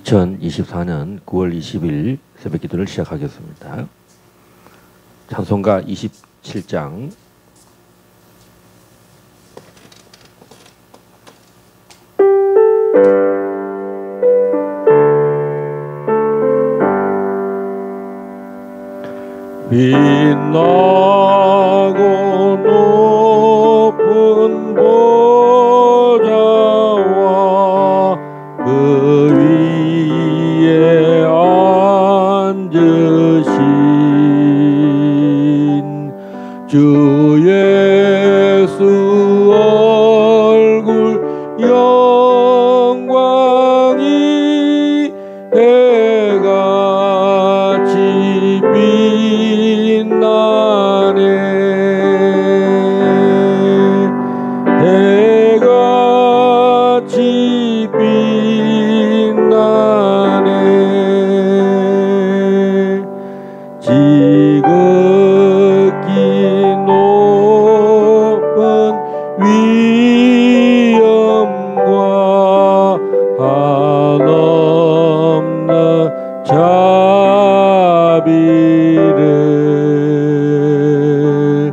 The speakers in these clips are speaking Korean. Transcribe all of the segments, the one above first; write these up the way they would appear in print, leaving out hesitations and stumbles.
2024년 9월 20일 새벽 기도를 시작하겠습니다. 찬송가 27장 빛나고 높은 보좌와 그 위에 앉으신 주 예수 얼굴 영광이 해같이 빛나네. 해같이 빛나네. 지극히 높은 위엄과 한없는 자비를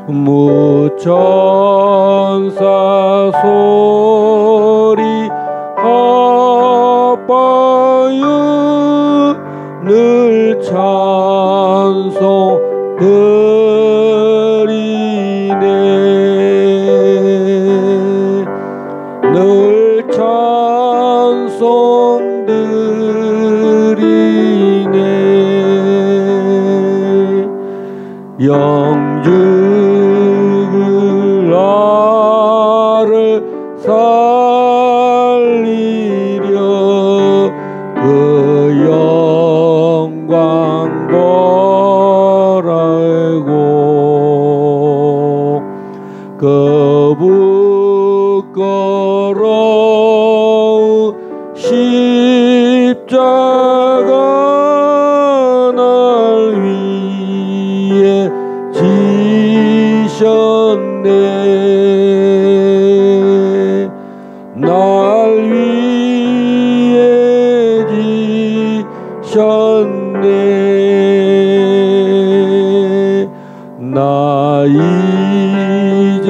무천사 소리 합하여 늘 찬송 드리네. 늘 찬송 드리네. 영죽을 나를 살리려 그 영광 보라고. 그 부끄러운 십자가 날 위해 지셨네. 날 위해 지셨네. 나 이제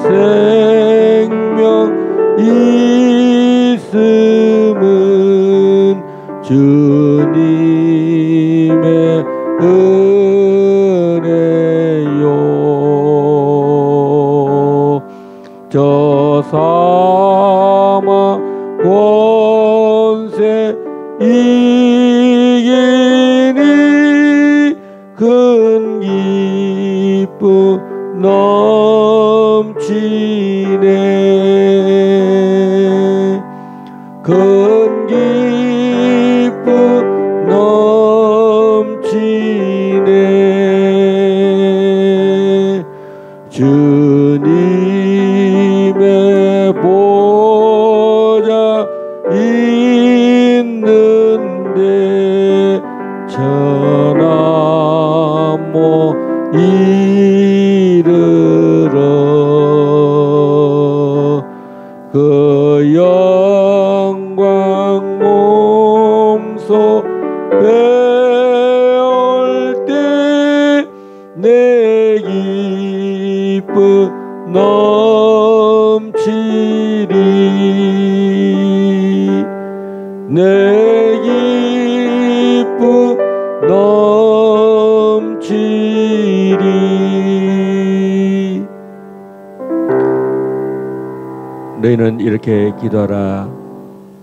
생명 있음은 주님의 은혜요. 저 사망 권세 이기니 큰 기쁨 넘치네. 큰 기쁨 넘치네. 주님의 보좌 있는데 천한 못 이르러. 그 영광 몸소 배울 때 내 기쁨 넘치리. 내 기쁨 넘치리. 너희는 이렇게 기도하라.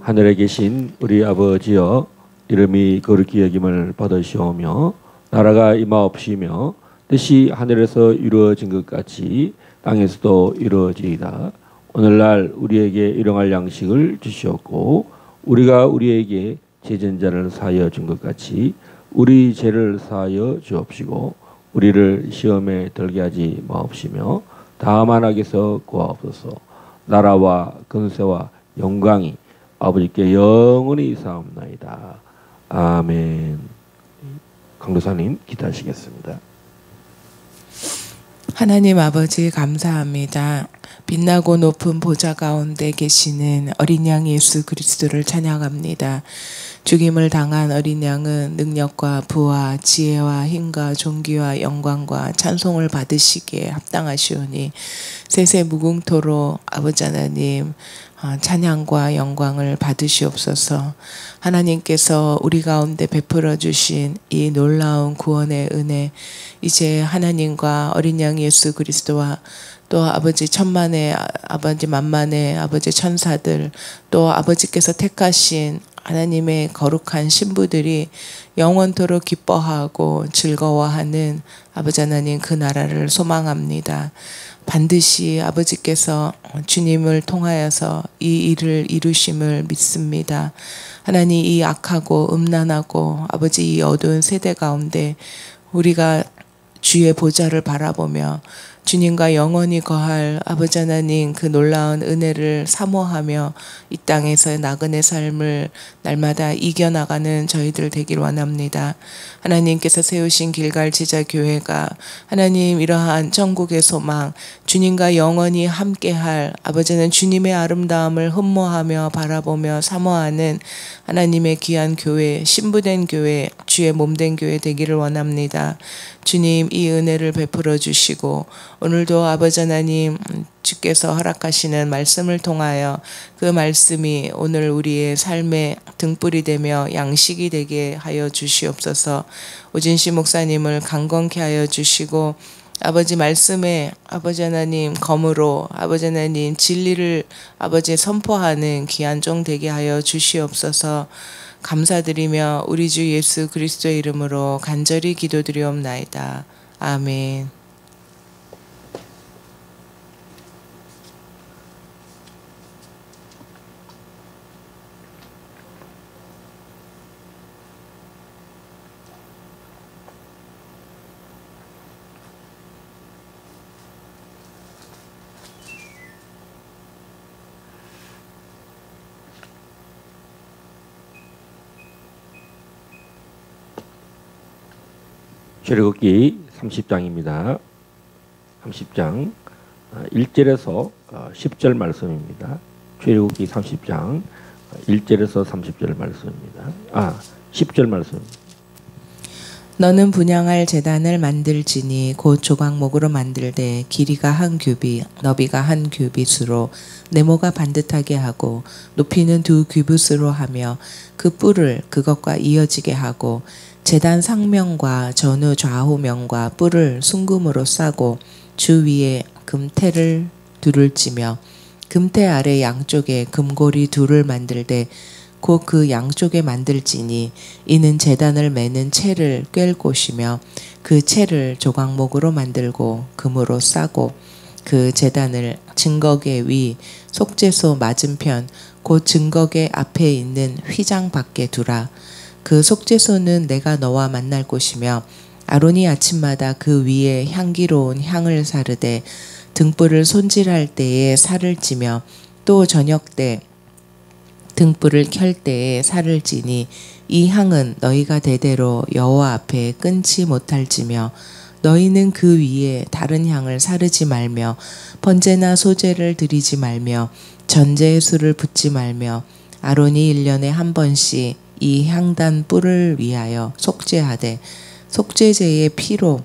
하늘에 계신 우리 아버지여, 이름이 거룩히 여김을 받으시오며 나라가 임하옵시며 뜻이 하늘에서 이루어진 것 같이 땅에서도 이루어지이다. 오늘날 우리에게 일용할 양식을 주시옵고 우리가 우리에게 죄진자를 사하여 준 것 같이 우리 죄를 사하여 주옵시고 우리를 시험에 들게 하지 마옵시며 다만 악에서 구하옵소서. 나라와 권세와 영광이 아버지께 영원히 사옵나이다. 아멘. 강도사님 기도하시겠습니다. 하나님 아버지 감사합니다. 빛나고 높은 보좌 가운데 계시는 어린 양 예수 그리스도를 찬양합니다. 죽임을 당한 어린 양은 능력과 부와 지혜와 힘과 존귀와 영광과 찬송을 받으시기에 합당하시오니 세세 무궁토로 아버지 하나님 찬양과 영광을 받으시옵소서. 하나님께서 우리 가운데 베풀어 주신 이 놀라운 구원의 은혜, 이제 하나님과 어린 양 예수 그리스도와 또 아버지 천만의 아버지 만만의 아버지 천사들, 또 아버지께서 택하신 하나님의 거룩한 신부들이 영원토록 기뻐하고 즐거워하는 아버지 하나님 그 나라를 소망합니다. 반드시 아버지께서 주님을 통하여서 이 일을 이루심을 믿습니다. 하나님, 이 악하고 음란하고 아버지 이 어두운 세대 가운데 우리가 주의 보좌를 바라보며 주님과 영원히 거할 아버지 하나님 그 놀라운 은혜를 사모하며 이 땅에서의 나그네 삶을 날마다 이겨나가는 저희들 되길 원합니다. 하나님께서 세우신 길갈 제자교회가 하나님 이러한 천국의 소망, 주님과 영원히 함께할 아버지는 주님의 아름다움을 흠모하며 바라보며 사모하는 하나님의 귀한 교회, 신부된 교회, 주의 몸된 교회 되기를 원합니다. 주님, 이 은혜를 베풀어 주시고 오늘도 아버지 하나님 주께서 허락하시는 말씀을 통하여 그 말씀이 오늘 우리의 삶의 등불이 되며 양식이 되게 하여 주시옵소서. 오진시 목사님을 강건케 하여 주시고 아버지 말씀에 아버지 하나님 검으로 아버지 하나님 진리를 아버지 선포하는 귀한 종 되게 하여 주시옵소서. 감사드리며 우리 주 예수 그리스도의 이름으로 간절히 기도드리옵나이다. 아멘. 출애굽기 30장입니다. 30장 1절에서 10절 말씀입니다. 출애굽기 30장 1절에서 30절 말씀입니다. 10절 말씀입니다. 너는 분향할 제단을 만들지니 곧 조각목으로 만들되 길이가 한 규빗, 너비가 한 규빗으로 네모가 반듯하게 하고 높이는 2규빗으로 하며 그 뿔을 그것과 이어지게 하고 제단 상면과 전후 좌우면과 뿔을 순금으로 싸고 주 위에 금테를 둘을 찌며 금테 아래 양쪽에 금고리 둘을 만들되 곧 그 양쪽에 만들지니 이는 제단을 매는 채를 꿰을 곳이며 그 채를 조각목으로 만들고 금으로 싸고 그 제단을 증거계 위 속죄소 맞은편 곧 증거계 앞에 있는 휘장 밖에 두라. 그 속죄소는 내가 너와 만날 곳이며 아론이 아침마다 그 위에 향기로운 향을 사르되 등불을 손질할 때에 살을 찌며 또 저녁 때 등불을 켤 때에 살을 찌니 이 향은 너희가 대대로 여호와 앞에 끊지 못할지며 너희는 그 위에 다른 향을 사르지 말며 번제나 소제를 드리지 말며 전제의 술을 붓지 말며 아론이 1년에 한 번씩 이 향단 뿔을 위하여 속죄하되 속죄제의 피로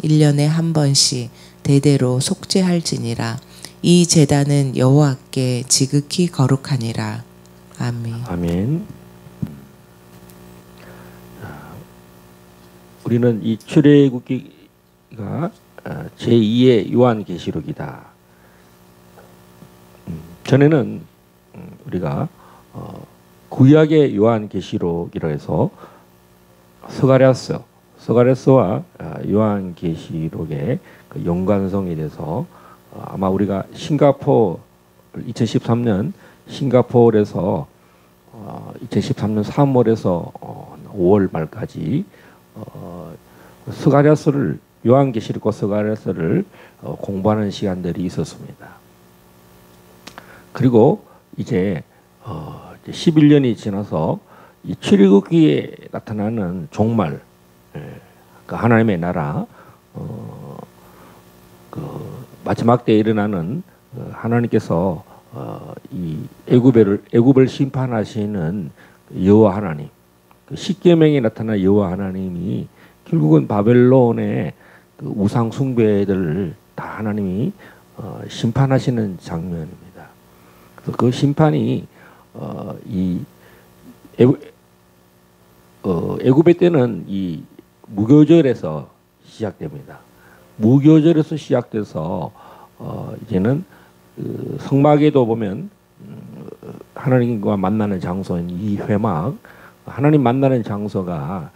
1년에 한 번씩 대대로 속죄할지니라. 이 제단은 여호와께 지극히 거룩하니라. 아멘. 아멘. 우리는 이 출애굽기가 제2의 요한계시록이다. 전에는 우리가 구약의 요한계시록이라 해서 스가랴서와 요한계시록의 그 연관성에 대해서 아마 우리가 2013년 싱가포르에서 2013년 3월에서 5월 말까지 스가랴서를 요한계시록과 스가랴서를 공부하는 시간들이 있었습니다. 그리고 이제 11년이 지나서 이 출애굽기에 나타나는 종말, 그 하나님의 나라, 그 마지막 때에 일어나는 하나님께서 이 애굽을 심판하시는 여호와 하나님, 그 십계명에 나타난 여호와 하나님이 결국은 바벨론의 그 우상 숭배들을 다 하나님이 심판하시는 장면입니다. 그래서 그 심판이 이 애굽의 때는 이 무교절에서 시작됩니다. 무교절에서 시작돼서 이제는 그 성막에도 보면 하나님과 만나는 장소인 이 회막, 하나님 만나는 장소가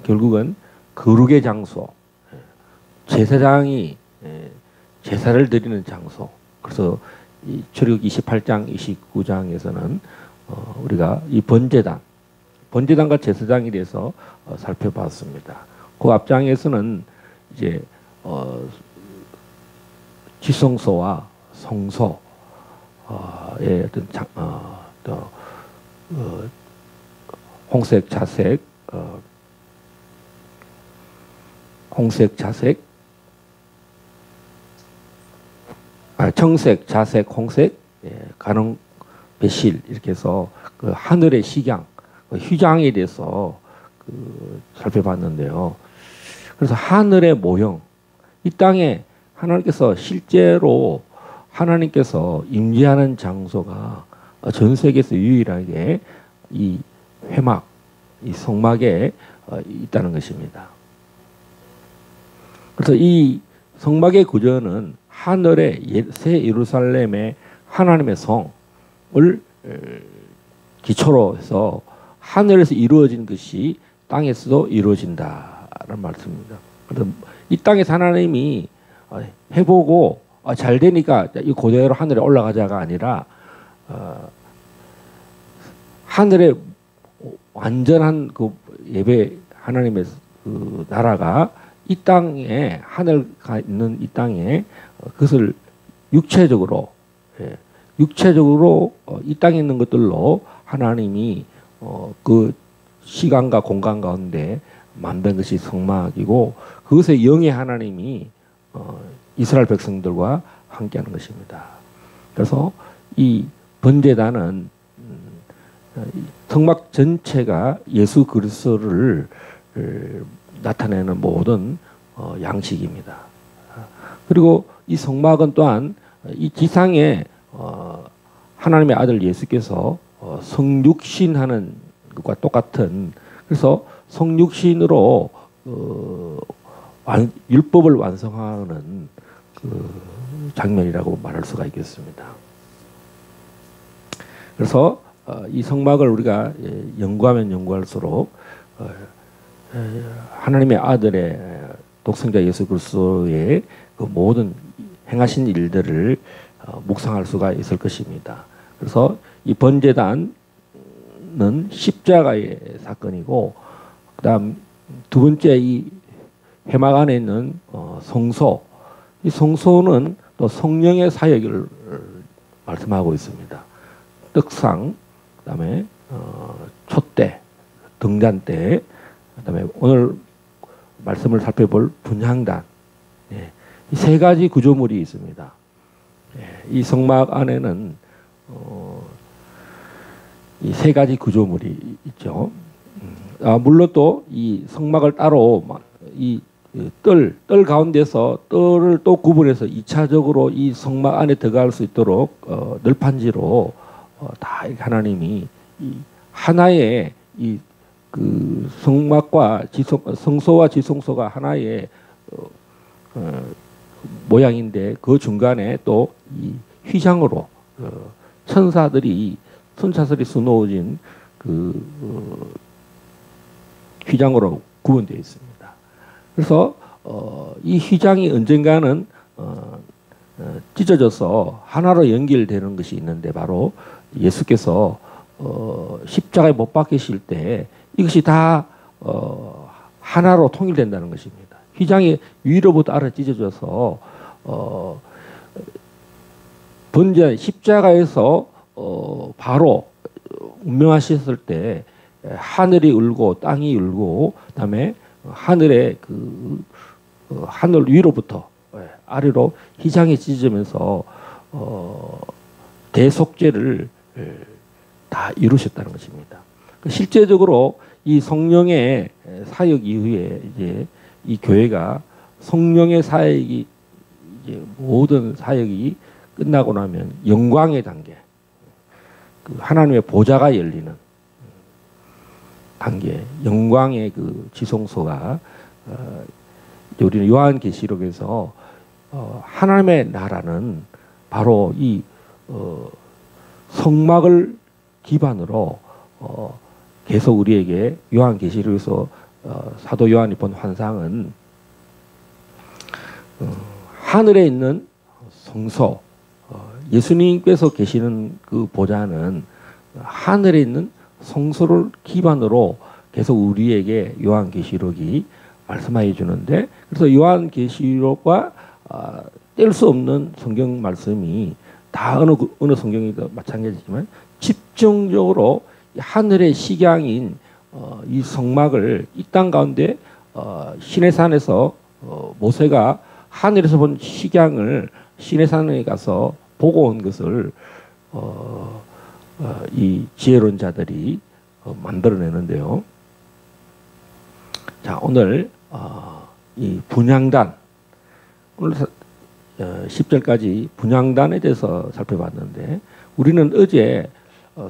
결국은 거룩의 장소, 제사장이 제사를 드리는 장소. 그래서 이 출애굽기 28장, 29장에서는 우리가 이 번제단과 제사장에 대해서 살펴봤습니다. 그 앞장에서는 이제 지성소와 성소의 어떤 홍색, 자색, 청색, 자색, 홍색, 가능, 배실 이렇게 해서 그 하늘의 식양, 휘장에 대해서 살펴봤는데요. 그래서 하늘의 모형, 이 땅에 하나님께서 실제로 하나님께서 임재하는 장소가 전 세계에서 유일하게 이 회막, 이 성막에 있다는 것입니다. 그래서 이 성막의 구조는 하늘의 새 예루살렘의 하나님의 성을 기초로 해서 하늘에서 이루어진 것이 땅에서도 이루어진다는 말씀입니다. 그래서 이 땅에서 하나님이 해보고 잘 되니까 이 그대로 하늘에 올라가자가 아니라 하늘의 완전한 그 예배 하나님의 그 나라가 이 땅에 하늘가 있는 이 땅에 그것을 육체적으로 이 땅에 있는 것들로 하나님이 그 시간과 공간 가운데 만든 것이 성막이고 그것의 영의 하나님이 이스라엘 백성들과 함께하는 것입니다. 그래서 이 번제단은 성막 전체가 예수 그리스도를 나타내는 모든 양식입니다. 그리고 이 성막은 또한 이 지상에 하나님의 아들 예수께서 성육신하는 것과 똑같은, 그래서 성육신으로 율법을 완성하는 그 장면이라고 말할 수가 있겠습니다. 그래서 이 성막을 우리가 연구하면 연구할수록 하나님의 아들의 독생자 예수 그리스도의 그 모든 행하신 일들을 묵상할 수가 있을 것입니다. 그래서 이 번제단은 십자가의 사건이고, 그다음 두 번째 이 회막 안에 있는 성소, 이 성소는 또 성령의 사역을 말씀하고 있습니다. 떡상, 그다음에 촛대, 등잔대, 그다음에 오늘 말씀을 살펴볼 분향단, 이 세 가지 구조물이 있습니다. 이 성막 안에는 이 세 가지 구조물이 있죠. 물론 또 이 성막을 따로 이 뜰 가운데서 뜰을 또 구분해서 2차적으로 이 성막 안에 들어갈 수 있도록 널판지로 다 하나님이 이 하나의 이 그 성막과 성소와 지성소가 하나의 모양인데 그 중간에 또 이 휘장으로 천사들이 수놓아진 그 휘장으로 구분되어 있습니다. 그래서 이 휘장이 언젠가는 찢어져서 하나로 연결되는 것이 있는데, 바로 예수께서 십자가에 못 박히실 때 이것이 다 하나로 통일된다는 것입니다. 휘장이 위로부터 아래 찢어져서 번제 십자가에서 바로 운명하셨을 때 하늘이 울고 땅이 울고, 그다음에 하늘의 하늘 위로부터 아래로 휘장에 찢으면서 대속죄를 다 이루셨다는 것입니다. 실제적으로 이 성령의 사역 이후에 이제 이 교회가 성령의 사역이 이제 모든 사역이 끝나고 나면 영광의 단계, 그 하나님의 보좌가 열리는 단계, 영광의 그 지성소가 우리는 요한계시록에서 하나님의 나라는 바로 이 성막을 기반으로 계속 우리에게 요한계시록에서 사도 요한이 본 환상은 하늘에 있는 성소, 예수님께서 계시는 그 보좌는 하늘에 있는 성소를 기반으로 계속 우리에게 요한계시록이 말씀해 주는데, 그래서 요한계시록과 뗄 수 없는 성경 말씀이 다 어느 성경이든 마찬가지지만 집중적으로 하늘의 식양인 이 성막을 이 땅 가운데 시내산에서 모세가 하늘에서 본 식양을 시내산에 가서 보고 온 것을 이 지혜론자들이 만들어내는데요. 자, 오늘 이 분향단, 오늘 10절까지 분향단에 대해서 살펴봤는데, 우리는 어제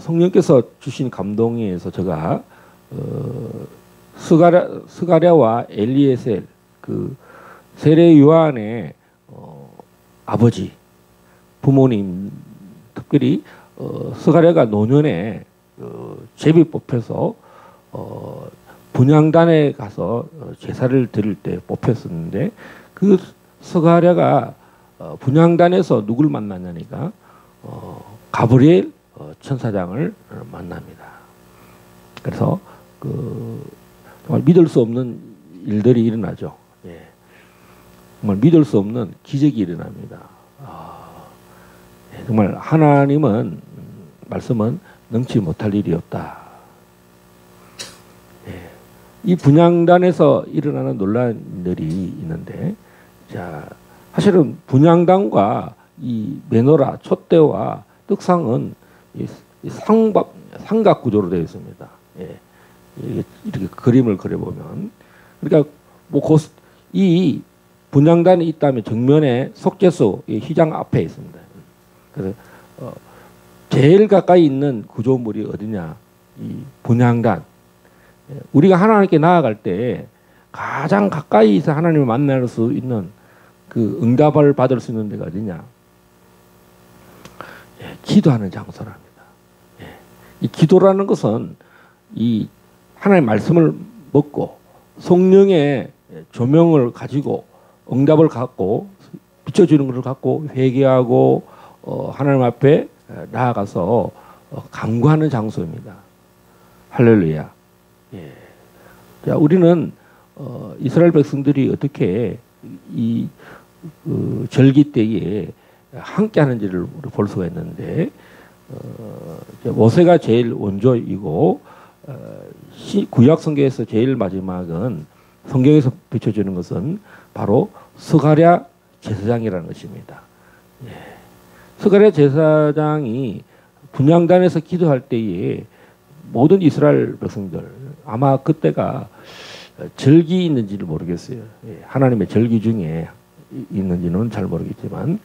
성령께서 주신 감동에 의해서 제가 스가랴와 엘리에셀, 그 세례 요한의 아버지, 부모님, 특별히 스가랴가 노년에 제비 뽑혀서 분향단에 가서 제사를 드릴 때 뽑혔었는데, 그 스가랴가 분향단에서 누굴 만나냐니까 가브리엘 천사장을 만납니다. 그래서 정말 믿을 수 없는 일들이 일어나죠. 예. 정말 믿을 수 없는 기적이 일어납니다. 정말 하나님은 말씀은 능치 못할 일이 없다. 예. 이 분향단에서 일어나는 논란들이 있는데, 자, 사실은 분향단과 이 메노라, 촛대와 떡상은 삼각 구조로 되어 있습니다. 예. 이렇게 그림을 그려보면, 그러니까 뭐 이 분향단이 있다면 정면에 속죄소 휘장 앞에 있습니다. 그래서 제일 가까이 있는 구조물이 어디냐? 이 분향단. 우리가 하나님께 나아갈 때 가장 가까이서 하나님을 만날 수 있는 그 응답을 받을 수 있는 데가 어디냐? 예, 기도하는 장소랍니다. 예, 이 기도라는 것은 이 하나님의 말씀을 먹고 성령의 조명을 가지고 응답을 갖고 비춰주는 것을 갖고 회개하고 하나님 앞에 나아가서 간구하는 장소입니다. 할렐루야. 예. 자, 우리는 이스라엘 백성들이 어떻게 이 절기 때에 함께 하는지를 볼 수가 있는데, 모세가 제일 원조이고 구약 성경에서 제일 마지막은 성경에서 비춰주는 것은 바로 스가랴 제사장이라는 것입니다. 예. 스가랴 제사장이 분향단에서 기도할 때에 모든 이스라엘 백성들, 아마 그때가 절기 있는지를 모르겠어요. 예. 하나님의 절기 중에 있는지는 잘 모르겠지만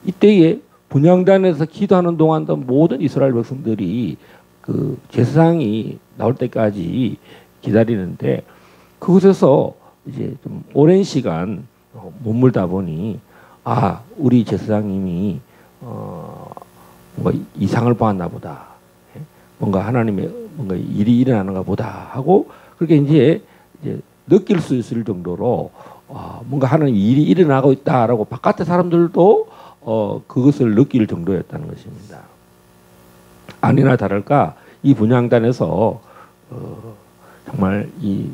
이때에 분향단에서 기도하는 동안도 모든 이스라엘 백성들이 그 제사장이 나올 때까지 기다리는데, 그곳에서 이제 좀 오랜 시간 머물다 보니 우리 제사장님이 뭔가 이상을 보았나 보다, 뭔가 하나님의 뭔가 일이 일어나는가 보다 하고, 그렇게 이제 느낄 수 있을 정도로 뭔가 하나님 일이 일어나고 있다라고 바깥의 사람들도 그것을 느낄 정도였다는 것입니다. 아니나 다를까 이 분향단에서 정말 이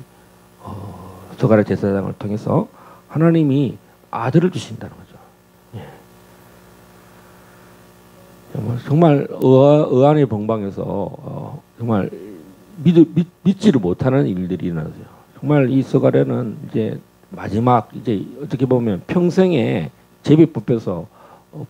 스가랴 제사장을 통해서 하나님이 아들을 주신다는 거죠. 예. 정말 의안의 봉방에서 정말 믿지를 못하는 일들이 일어나죠. 정말 이 스가랴는 이제 마지막 이제 어떻게 보면 평생에 제비 뽑혀서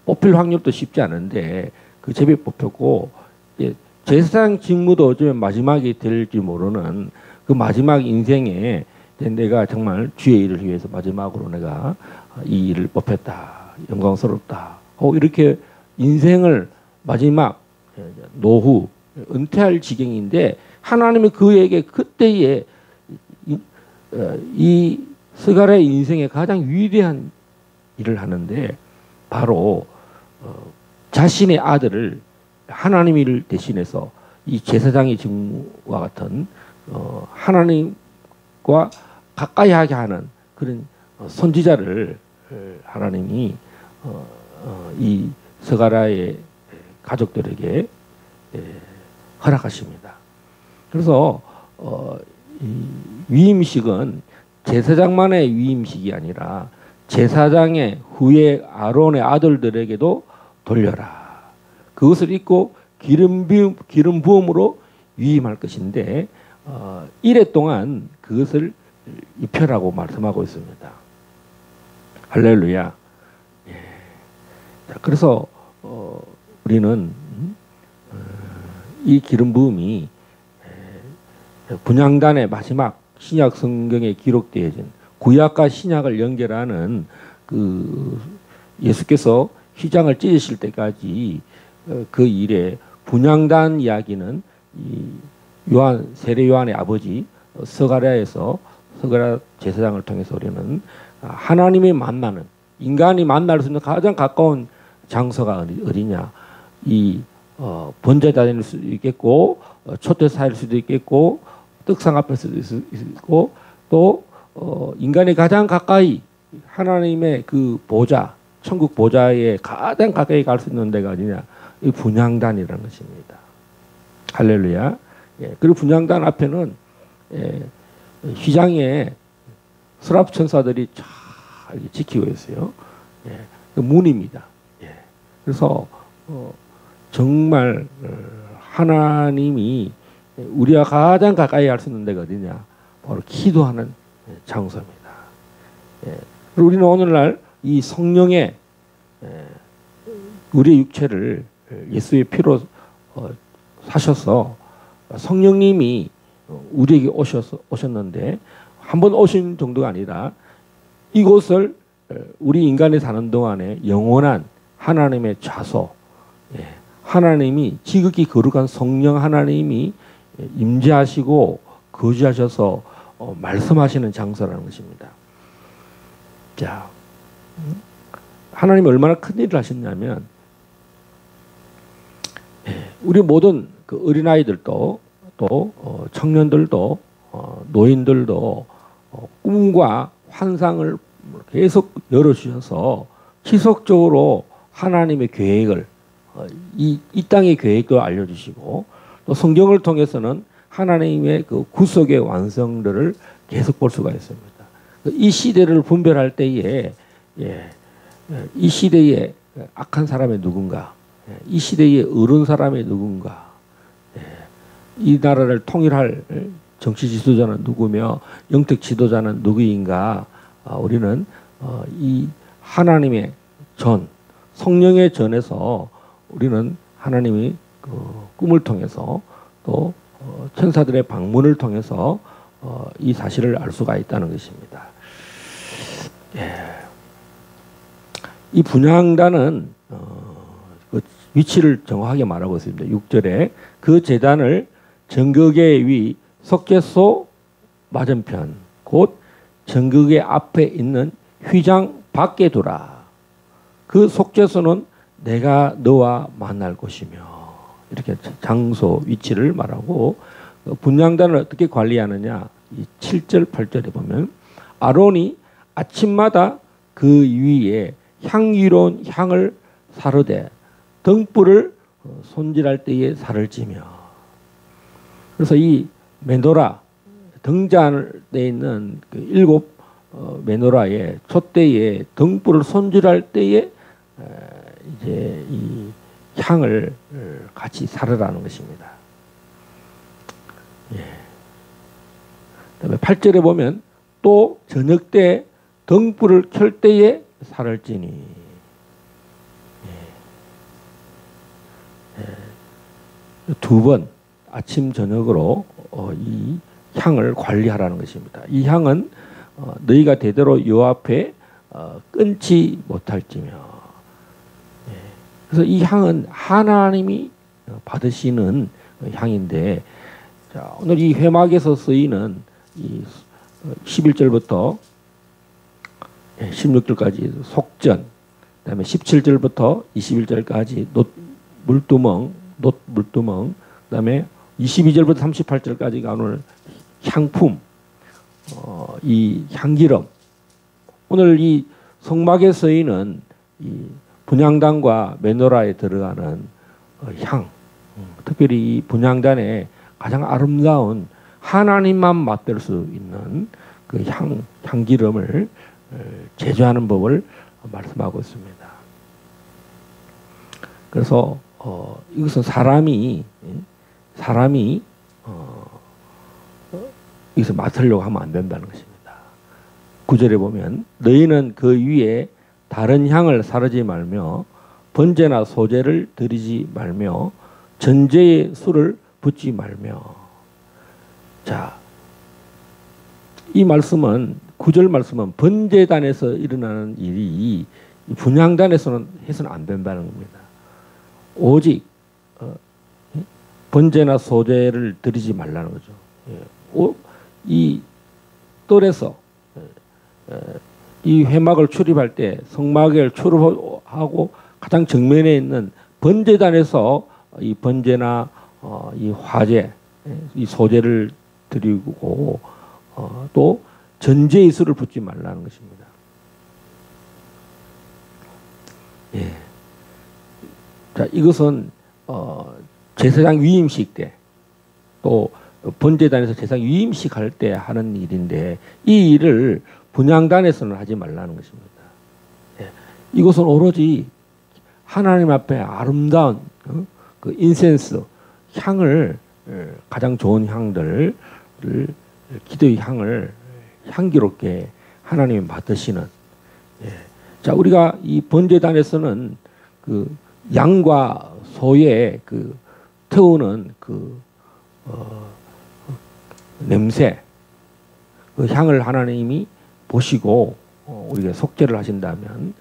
뽑힐 확률도 쉽지 않은데 그 제비 뽑혔고 이제 제사장 직무도 어쩌면 마지막이 될지 모르는 그 마지막 인생에 내가 정말 주의 일을 위해서 마지막으로 내가 이 일을 뽑혔다. 영광스럽다. 이렇게 인생을 마지막 노후 은퇴할 지경인데 하나님이 그에게 그때에 이 스가랴의 인생의 가장 위대한 일을 하는데 바로 자신의 아들을 하나님 일을 대신해서 이 제사장의 직무와 같은 하나님과 가까이 하게 하는 그런 선지자를 하나님이 이 스가랴의 가족들에게 허락하십니다. 그래서 이 위임식은 제사장만의 위임식이 아니라 제사장의 후에 아론의 아들들에게도 돌려라. 그것을 잊고 기름 부음으로 위임할 것인데 1회 동안 그것을 입혀라고 말씀하고 있습니다. 할렐루야. 예. 자, 그래서 우리는 이 기름 부음이 분향단의 마지막 신약 성경에 기록되어진 구약과 신약을 연결하는 그 예수께서 휘장을 찢으실 때까지 그 일에 분향단 이야기는 이 세례 요한의 아버지 스가랴에서 스가랴 제사장을 통해서 우리는 하나님이 만나는 인간이 만날 수 있는 가장 가까운 장소가 어디냐 이 번제단일 수도 있겠고 초대사일 수도 있겠고 떡상 앞일 수도 있고 또 인간이 가장 가까이 하나님의 그 보좌 천국 보좌에 가장 가까이 갈 수 있는 데가 어디냐 이 분향단이라는 것입니다. 할렐루야. 예, 그리고 분향단 앞에는 휘장에 스랍 천사들이 쫙 지키고 있어요. 예, 그 문입니다. 예, 그래서 정말 하나님이 우리가 가장 가까이 할 수 있는 데가 어디냐? 바로 기도하는 장소입니다. 예, 그리고 우리는 오늘날 이 성령의 우리의 육체를 예수의 피로 사셔서 성령님이 우리에게 오셨는데 한 번 오신 정도가 아니라 이곳을 우리 인간이 사는 동안에 영원한 하나님의 좌소, 하나님이 지극히 거룩한 성령 하나님이 임재하시고 거주하셔서 말씀하시는 장소라는 것입니다. 자, 하나님이 얼마나 큰 일을 하셨냐면 우리 모든 그 어린아이들도 또 청년들도 노인들도 꿈과 환상을 계속 열어주셔서 지속적으로 하나님의 계획을 이 땅의 계획도 알려주시고 또 성경을 통해서는 하나님의 그 구속의 완성들을 계속 볼 수가 있습니다. 이 시대를 분별할 때에 이 시대에 악한 사람이 누군가, 이 시대에 어른 사람이 누군가, 이 나라를 통일할 정치 지도자는 누구며 영적 지도자는 누구인가, 우리는 이 하나님의 전, 성령의 전에서 우리는 하나님이 그 꿈을 통해서 또 천사들의 방문을 통해서 이 사실을 알 수가 있다는 것입니다. 이 분향단은 그 위치를 정확하게 말하고 있습니다. 6절에 그 제단을 정극의 위 속죄소 맞은편 곧 정극의 앞에 있는 휘장 밖에 두라. 그 속죄소는 내가 너와 만날 곳이며 이렇게 장소 위치를 말하고 분향단을 어떻게 관리하느냐 이 7절 8절에 보면 아론이 아침마다 그 위에 향기로운 향을 사르되 등불을 손질할 때에 살을 찌며 그래서 이 메노라 등잔에 있는 그 7 메노라의 촛대에 등불을 손질할 때에 이제 이 향을 같이 사르라는 것입니다. 예. 그다음에 8절에 보면 또 저녁 때 등불을 켤 때에 살을지니. 두 번 아침 저녁으로 이 향을 관리하라는 것입니다. 이 향은 너희가 대대로 여호와 앞에 끊지 못할지며. 그래서 이 향은 하나님이 받으시는 향인데, 자, 오늘 이 회막에서 쓰이는 이 11절부터 16절까지 속전, 그다음에 17절부터 21절까지 물두멍, 그다음에 22절부터 38절까지가 오늘 향품, 이 향기름. 오늘 이 성막에 쓰이는 이 분향단과 메노라에 들어가는 향, 특별히 이 분향단에 가장 아름다운 하나님만 맛볼 수 있는 그 향기름을 제조하는 법을 말씀하고 있습니다. 그래서 이것은 사람이 여기서 맡으려고 하면 안 된다는 것입니다. 9절에 보면 너희는 그 위에 다른 향을 사르지 말며 번제나 소제를 드리지 말며 전제의 술을 붓지 말며. 자, 이 말씀은 9절 말씀은 번제단에서 일어나는 일이 분향단에서는 해서는 안 된다는 겁니다. 오직 번제나 소제를 드리지 말라는 거죠. 이 뜰에서 이 회막을 출입할 때 성막을 출입하고 가장 정면에 있는 번제단에서 이 번제나 이 화제, 이 소제를 드리고 또 전제의 술을 붓지 말라는 것입니다. 예. 자, 이것은 제사장 위임식 때 또 번제단에서 제사장 위임식 할 때 하는 일인데 이 일을 분향단에서는 하지 말라는 것입니다. 예. 이것은 오로지 하나님 앞에 아름다운 그 인센스 향을 가장 좋은 향들을 기도의 향을 향기롭게 하나님이 맡으시는. 예. 자, 우리가 이 번제단에서는 그 양과 소의 그 태우는 그 냄새, 그 향을 하나님이 보시고 우리가 속죄를 하신다면,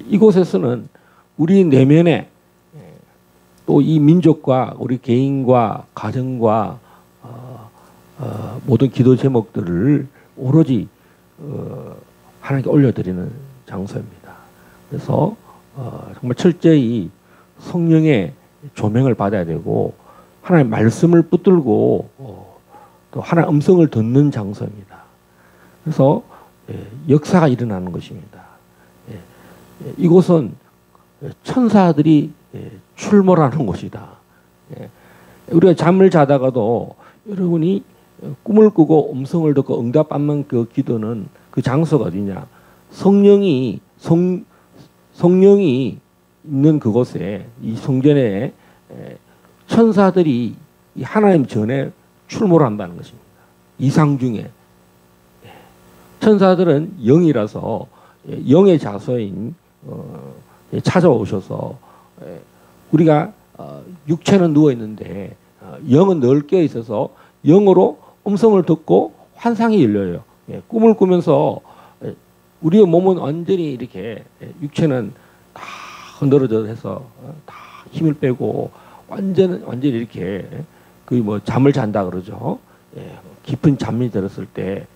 이곳에서는 우리 내면에 또 이 민족과 우리 개인과 가정과 모든 기도 제목들을 오로지 하나님께 올려드리는 장소입니다. 그래서 정말 철저히 성령의 조명을 받아야 되고 하나님의 말씀을 붙들고 또 하나님의 음성을 듣는 장소입니다. 그래서 역사가 일어나는 것입니다. 이곳은 천사들이 출몰하는 곳이다. 우리가 잠을 자다가도 여러분이 꿈을 꾸고 음성을 듣고 응답받는 그 기도는 그 장소가 어디냐? 성령이 있는 그곳에 이 성전에 천사들이 하나님 전에 출몰한다는 것입니다. 이상 중에 천사들은 영이라서 영의 자소인 찾아오셔서 우리가 육체는 누워 있는데 영은 늘 깨어 있어서 영으로 음성을 듣고 환상이 열려요. 꿈을 꾸면서 우리의 몸은 완전히 이렇게 육체는 다 흔들어져 해서 다 힘을 빼고 완전히 이렇게 그 뭐 잠을 잔다 그러죠. 깊은 잠이 들었을 때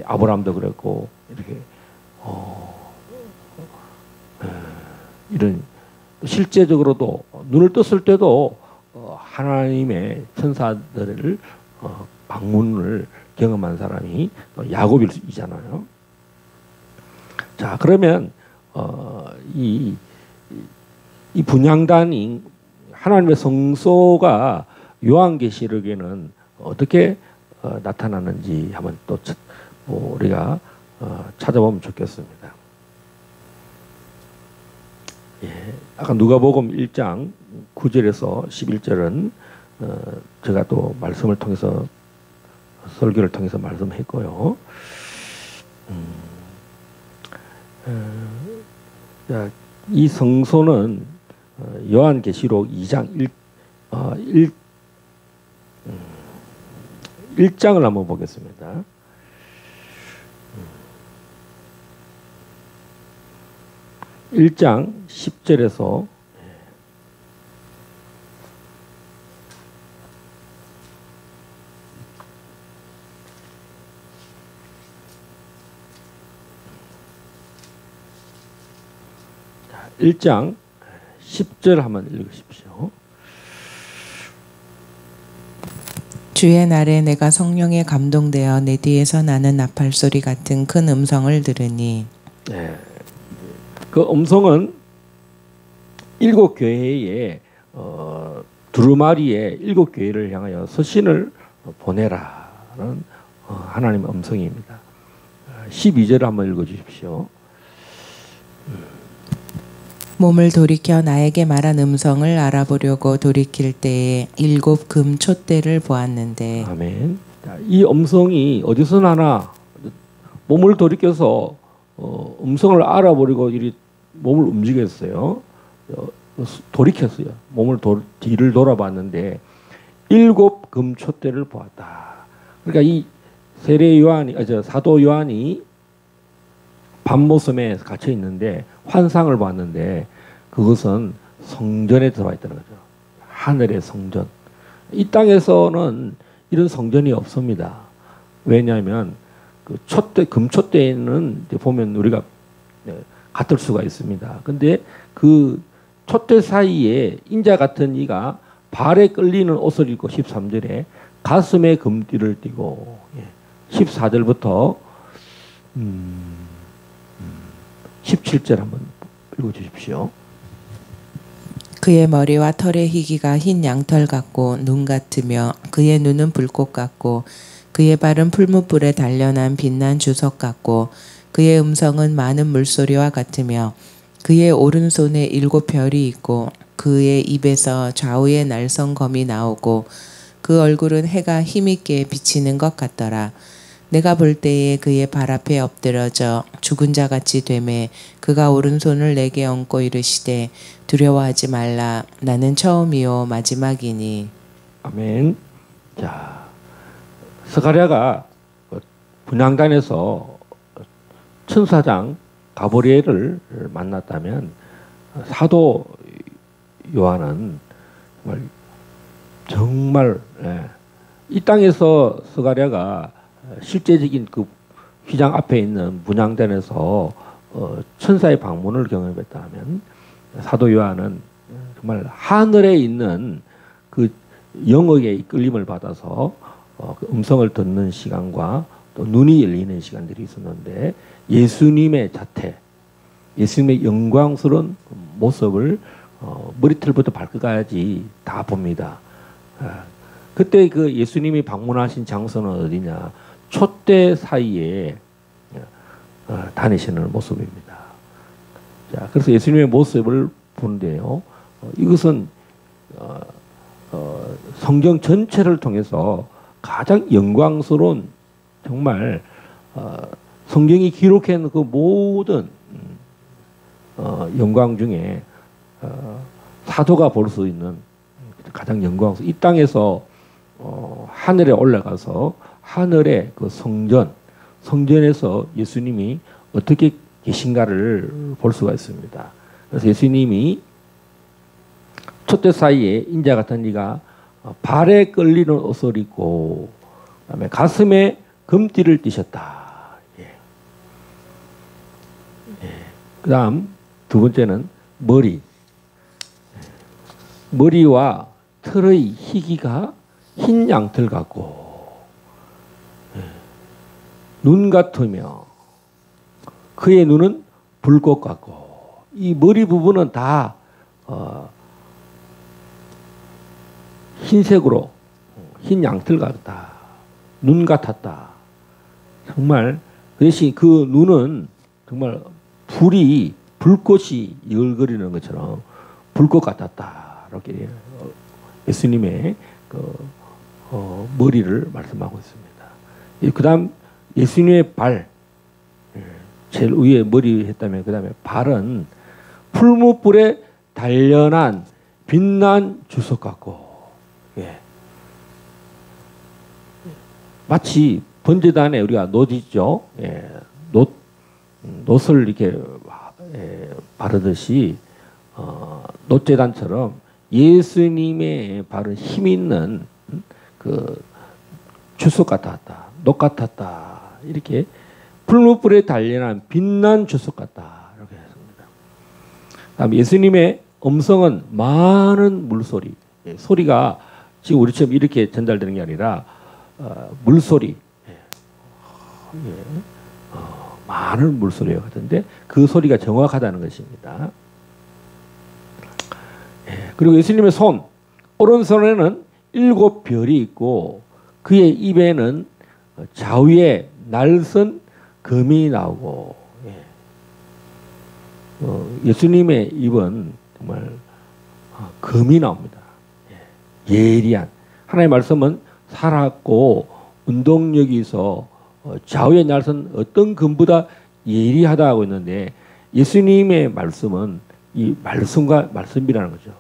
아브라함도 그랬고 이렇게 이런 실제적으로도 눈을 떴을 때도 하나님의 천사들을 방문을 경험한 사람이 야곱이잖아요. 자, 그러면 이 분향단이 하나님의 성소가 요한계시록에는 어떻게 나타나는지 한번 또 우리가 찾아보면 좋겠습니다. 예, 아까 누가복음 1장 9절에서 11절은 제가 또 말씀을 통해서 설교를 통해서 말씀했고요. 자, 이 성소는 요한계시록 2장 1장을 한번 보겠습니다. 1장 10절에서 1장 10절 한번 읽으십시오. 주의 날에 내가 성령에 감동되어 내 뒤에서 나는 나팔 소리 같은 큰 음성을 들으니. 네. 그 음성은 7교회에 두루마리의 7교회를 향하여 서신을 보내라는 하나님의 음성입니다. 12절을 한번 읽어주십시오. 몸을 돌이켜 나에게 말한 음성을 알아보려고 돌이킬 때에 7 금 촛대를 보았는데. 아멘. 자, 이 음성이 어디서 나나 몸을 돌이켜서 음성을 알아보려고 이 몸을 움직였어요. 돌이켰어요. 몸을 뒤를 돌아봤는데 7 금 촛대를 보았다. 그러니까 이 사도 요한이 밤모섬에 갇혀 있는데 환상을 봤는데 그것은 성전에 들어와 있다는 거죠. 하늘의 성전. 이 땅에서는 이런 성전이 없습니다. 왜냐하면 그 금촛대에는 보면 우리가 같을 수가 있습니다. 근데 그 촛대 사이에 인자 같은 이가 발에 끌리는 옷을 입고 13절에 가슴에 금띠를 띠고 14절부터 17절 한번 읽어주십시오. 그의 머리와 털의 희기가 흰 양털 같고 눈 같으며 그의 눈은 불꽃 같고 그의 발은 풀무불에 단련한 빛난 주석 같고 그의 음성은 많은 물소리와 같으며 그의 오른손에 7 별이 있고 그의 입에서 좌우에 날성검이 나오고 그 얼굴은 해가 힘있게 비치는 것 같더라. 내가 볼 때에 그의 발 앞에 엎드러져 죽은 자 같이 되매 그가 오른손을 내게 얹고 이르시되 두려워하지 말라. 나는 처음이요 마지막이니. 아멘. 자, 스가랴가 분향단에서 천사장 가브리엘을 만났다면 사도 요한은 정말 이 땅에서 스가랴가 실제적인 그 휘장 앞에 있는 분향단에서 천사의 방문을 경험했다면 사도 요한은 정말 하늘에 있는 그 영역의 이끌림을 받아서 그 음성을 듣는 시간과 또 눈이 열리는 시간들이 있었는데 예수님의 자태, 예수님의 영광스러운 모습을 머리털부터 발끝까지 다 봅니다. 그때 그 예수님이 방문하신 장소는 어디냐? 촛대 사이에 다니시는 모습입니다. 자, 그래서 예수님의 모습을 보는데요. 이것은 성경 전체를 통해서 가장 영광스러운 정말 성경이 기록해 놓은 그 모든 영광 중에 사도가 볼 수 있는 가장 영광스러운 이 땅에서 하늘에 올라가서 하늘의 그 성전에서 예수님이 어떻게 계신가를 볼 수가 있습니다. 그래서 예수님이 촛대 사이에 인자 같은 이가 발에 끌리는 옷을 입고 그다음에 가슴에 금띠를 띠셨다. 그다음 두 번째는 머리와 털의 희기가 흰 양털 같고 눈 같으며 그의 눈은 불꽃 같고 이 머리 부분은 다 흰색으로 흰 양털 같다. 눈 같았다. 정말 그 대신 그 눈은 정말 불꽃이 열거리는 것처럼 불꽃 같았다. 이렇게 예수님의 그 머리를 말씀하고 있습니다. 그 다음 예수님의 발, 제일 위에 머리 했다면 그 다음에 발은 풀무불에 단련한 빛난 주석 같고, 예. 마치 번제단에 우리가 놋이죠. 예. 놋을 이렇게 바르듯이 놋제단처럼 예수님의 발은 힘 있는 그 주석 같았다, 놋 같았다, 이렇게 풀무불에 단련한 빛난 주석 같다, 이렇게 했습니다. 다음 예수님의 음성은 많은 물소리, 소리가 지금 우리처럼 이렇게 전달되는 게 아니라 물소리, 많은 물소리가 같은데 그 소리가 정확하다는 것입니다. 그리고 예수님의 손, 오른손에는 7별이 있고 그의 입에는 좌우에 날선 금이 나오고, 예수님의 입은 정말 금이 나옵니다. 예리한 하나님의 말씀은 살았고 운동력이 있어 좌우에 날선 어떤 금보다 예리하다 하고 있는데 예수님의 말씀은 이 말씀과 말씀이라는 거죠.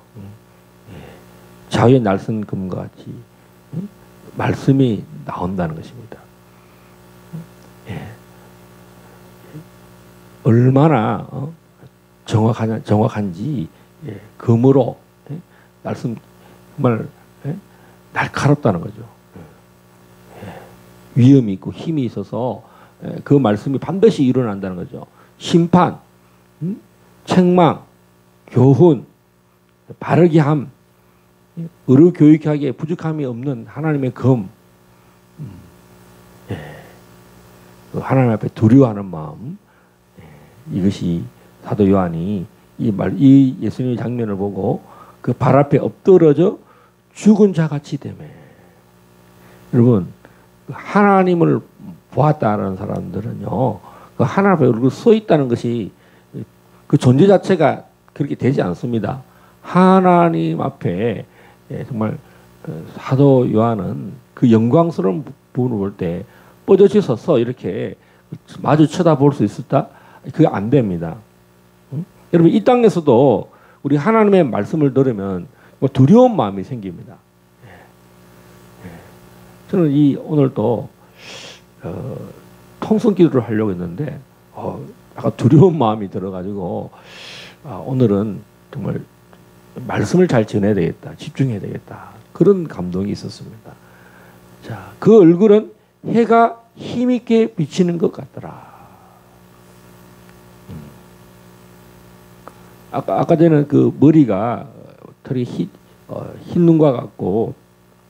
좌우에 날선 금과 같이 말씀이 나온다는 것입니다. 얼마나 정확한지 금으로 말씀 정말 날카롭다는 거죠. 위험이 있고 힘이 있어서 그 말씀이 반드시 일어난다는 거죠. 심판, 책망, 교훈, 바르게 함, 의로 교육하기에 부족함이 없는 하나님의 검, 하나님 앞에 두려워하는 마음, 이것이 사도 요한이 이 예수님의 장면을 보고 그 발 앞에 엎드러져 죽은 자 같이 되매. 여러분, 하나님을 보았다는 사람들은요, 그 하나님 앞에 얼굴 서 있다는 것이 그 존재 자체가 그렇게 되지 않습니다. 하나님 앞에 정말 사도 요한은 그 영광스러운 부분을 볼 때 뻗어지 서서 이렇게 마주 쳐다볼 수 있었다? 그게 안 됩니다. 여러분, 이 땅에서도 우리 하나님의 말씀을 들으면 두려운 마음이 생깁니다. 저는 오늘도 통성 기도를 하려고 했는데 약간 두려운 마음이 들어가지고 오늘은 정말 말씀을 잘 전해야 되겠다, 집중해야 되겠다, 그런 감동이 있었습니다. 자, 그 얼굴은 해가 힘있게 비치는 것 같더라. 아까 전에는 그 머리가 털이 흰 눈과 같고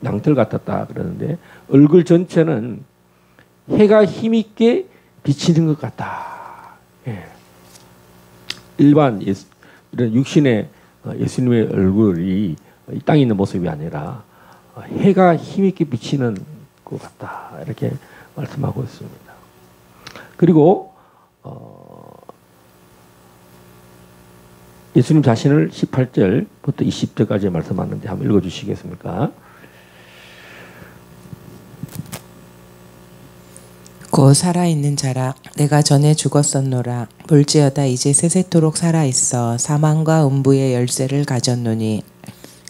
양털 같았다 그러는데 얼굴 전체는 해가 힘있게 비치는 것 같다. 일반 이런 육신의 예수님의 얼굴이 이 땅에 있는 모습이 아니라 해가 힘있게 비치는 것 같다, 이렇게 말씀하고 있습니다. 그리고 예수님 자신을 18절부터 20절까지 말씀하는데 한번 읽어주시겠습니까? 곧 살아있는 자라 내가 전에 죽었었노라. 볼지어다 이제 세세토록 살아있어 사망과 음부의 열쇠를 가졌노니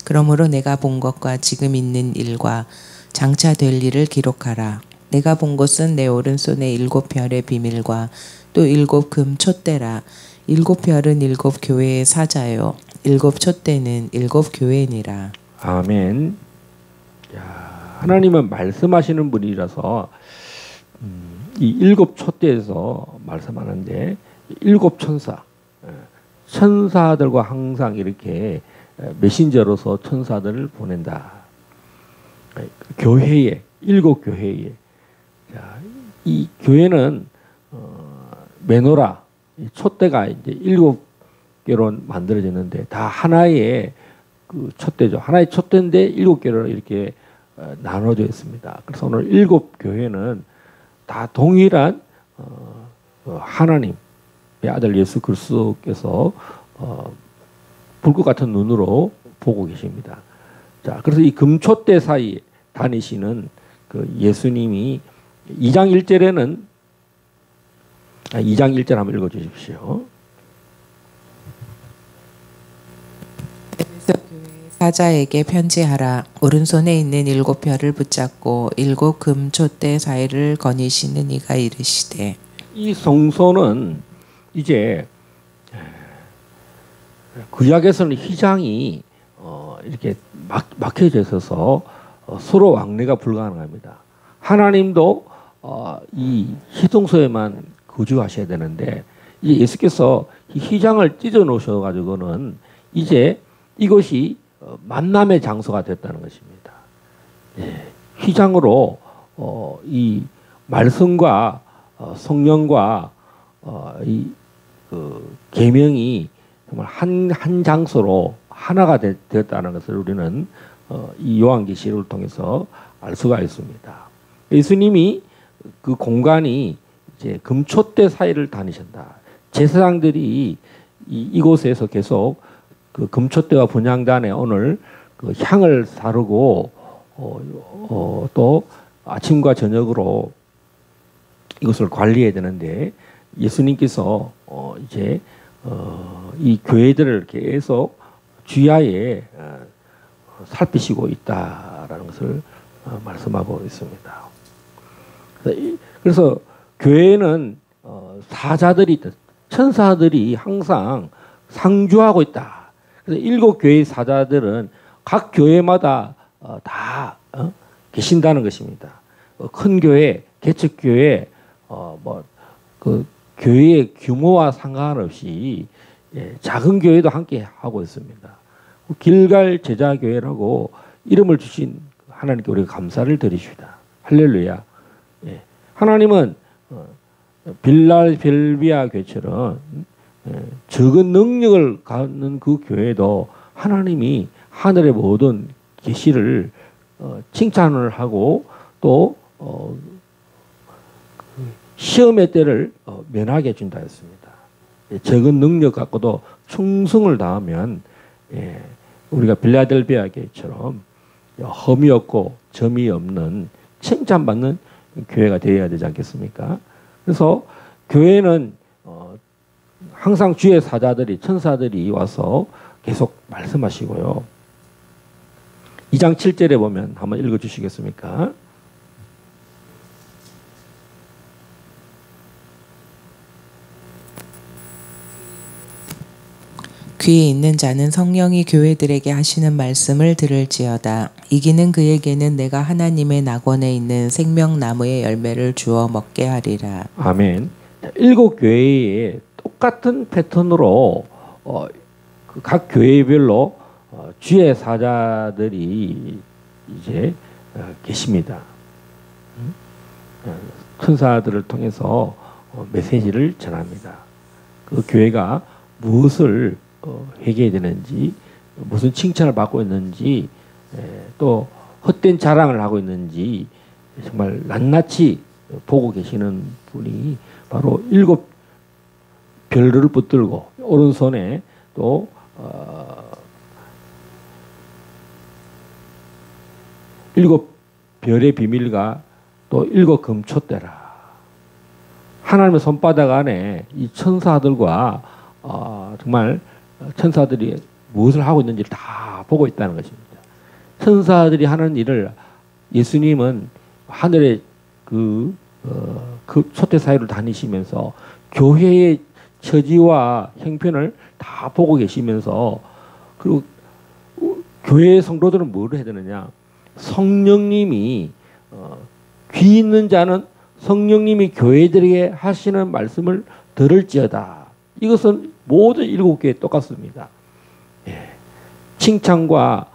그러므로 내가 본 것과 지금 있는 일과 장차 될 일을 기록하라. 내가 본 것은 내 오른손의 7별의 비밀과 또 7금 촛대라. 7별은 7교회의 사자요 7촛대는 7교회니라. 아멘. 야, 하나님은 말씀하시는 분이라서 이 7촛대에서 말씀하는데 7천사, 천사들과 항상 이렇게 메신저로서 천사들을 보낸다. 교회에, 7교회에. 이 교회는 메노라, 촛대가 이제 7개로 만들어졌는데 다 하나의 그 촛대죠. 하나의 촛대인데 7개로 이렇게 나눠져 있습니다. 그래서 오늘 7교회는 다 동일한 하나님의 아들 예수 그리스도께서 불꽃 같은 눈으로 보고 계십니다. 자, 그래서 이 금촛대 사이에 다니시는 그 예수님이 2장 1절에는 2장 1절 한번 읽어주십시오. 사자에게 편지하라. 오른손에 있는 7별을 붙잡고 7 금촛대 사이를 거니시는 이가 이르시되. 이 성소는 이제 구약에서는 휘장이 이렇게 막혀져 있어서 서로 왕래가 불가능합니다. 하나님도 이 희동소에만 거주하셔야 되는데 이 예수께서 이 휘장을 찢어 놓으셔 가지고는 이제 이것이 만남의 장소가 됐다는 것입니다. 예, 휘장으로 이 말씀과 성령과 그 계명이 정말 한 장소로 하나가 되었다는 것을 우리는 이 요한계시록을 통해서 알 수가 있습니다. 예수님이 그 공간이 이제 금촛대 사이를 다니신다. 제사장들이 이곳에서 계속 그 금촛대와 분향단에 오늘 그 향을 사르고 또 아침과 저녁으로 이것을 관리해야 되는데 예수님께서 이제 이 교회들을 계속 주야에 살피시고 있다라는 것을 말씀하고 있습니다. 그래서 교회는 사자들이 천사들이 항상 상주하고 있다. 그래서 7 교회의 사자들은 각 교회마다 다 계신다는 것입니다. 큰 교회, 개척 교회, 그 교회의 규모와 상관없이 작은 교회도 함께 하고 있습니다. 길갈 제자교회라고 이름을 주신 하나님께 우리가 감사를 드리십니다. 할렐루야. 하나님은 빌라델비아 교회처럼 적은 능력을 갖는 그 교회도 하나님이 하늘의 모든 계시를 칭찬을 하고 또 시험의 때를 면하게 해준다 했습니다. 적은 능력 갖고도 충성을 다하면 우리가 빌라델비아 교회처럼 흠이 없고 점이 없는 칭찬받는 교회가 되어야 되지 않겠습니까? 그래서 교회는 항상 주의 사자들이 천사들이 와서 계속 말씀하시고요. 2장 7절에 보면 한번 읽어주시겠습니까? 귀에 있는 자는 성령이 교회들에게 하시는 말씀을 들을지어다. 이기는 그에게는 내가 하나님의 낙원에 있는 생명나무의 열매를 주어 먹게 하리라. 아멘. 7 교회에 똑같은 패턴으로 각 교회별로 주의 사자들이 이제 계십니다. 천사들을 통해서 메시지를 전합니다. 그 교회가 무엇을 회개해야 되는지, 무슨 칭찬을 받고 있는지, 또 헛된 자랑을 하고 있는지 정말 낱낱이 보고 계시는 분이 바로 7 별을 붙들고 오른손에 또 일곱 별의 비밀과 또 7 금촛대라. 하나님의 손바닥 안에 이 천사들과 정말 천사들이 무엇을 하고 있는지를 다 보고 있다는 것입니다. 천사들이 하는 일을 예수님은 하늘의 그 촛대 사이를 다니시면서 교회의 처지와 형편을 다 보고 계시면서 그리고 교회의 성도들은 뭘 해야 되느냐? 성령님이 귀 있는 자는 성령님이 교회들에게 하시는 말씀을 들을지어다. 이것은 모든 7 교회에 똑같습니다. 칭찬과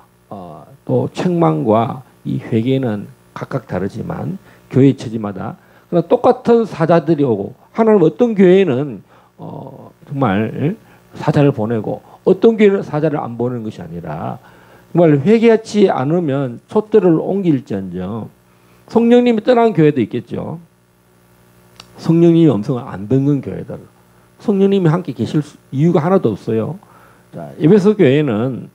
또 책망과 이 회개는 각각 다르지만 교회 처지마다 그러나 똑같은 사자들이 오고 하나님 어떤 교회는 정말 사자를 보내고 어떤 교회는 사자를 안 보내는 것이 아니라 정말 회개하지 않으면 촛대를 옮길지언정 성령님이 떠난 교회도 있겠죠. 성령님이 음성을 안 듣는 교회들. 성령님이 함께 계실 이유가 하나도 없어요. 자, 에베소 교회는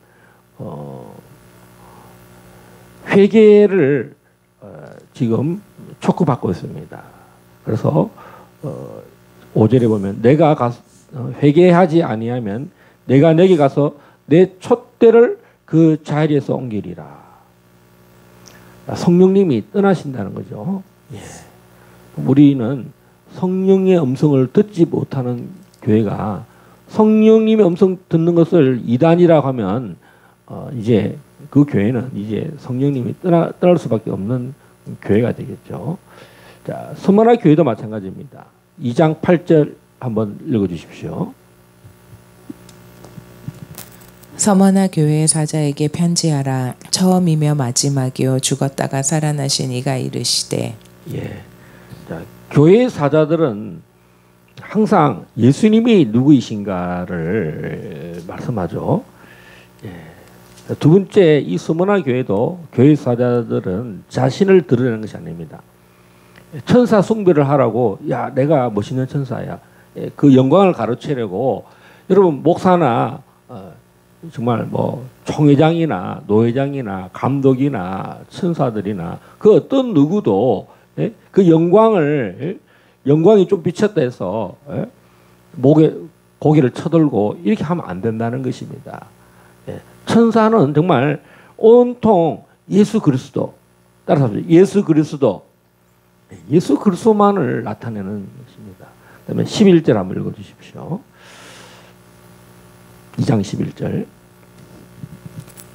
회개를 지금 촉구받고 있습니다. 그래서 5절에 보면 내가 가서 회개하지 아니하면 내가 내게 가서 내 촛대를 그 자리에서 옮기리라. 성령님이 떠나신다는 거죠. 예. 우리는 성령의 음성을 듣지 못하는 교회가 성령님의 음성 듣는 것을 이단이라고 하면 이제 그 교회는 이제 성령님이 떠날 수밖에 없는 교회가 되겠죠. 자, 서머나 교회도 마찬가지입니다. 2장 8절 한번 읽어주십시오. 서머나 교회의 사자에게 편지하라. 처음이며 마지막이요 죽었다가 살아나신 이가 이르시되. 예. 자, 교회의 사자들은 항상 예수님이 누구이신가를 말씀하죠. 예. 두 번째, 이 서머나 교회도 교회 사자들은 자신을 드러내는 것이 아닙니다. 천사 숭배를 하라고, 야, 내가 멋있는 천사야. 예, 그 영광을 가로채려고 여러분 목사나 정말 뭐 총회장이나 노회장이나 감독이나 천사들이나 그 어떤 누구도 예? 그 영광이 좀 비쳤다 해서 예? 목에 고개를 쳐들고 이렇게 하면 안 된다는 것입니다. 예. 천사는 정말 온통 예수 그리스도, 따라서 예수 그리스도만을 나타내는 것입니다. 그다음에 11절 한번 읽어주십시오. 2장 11절.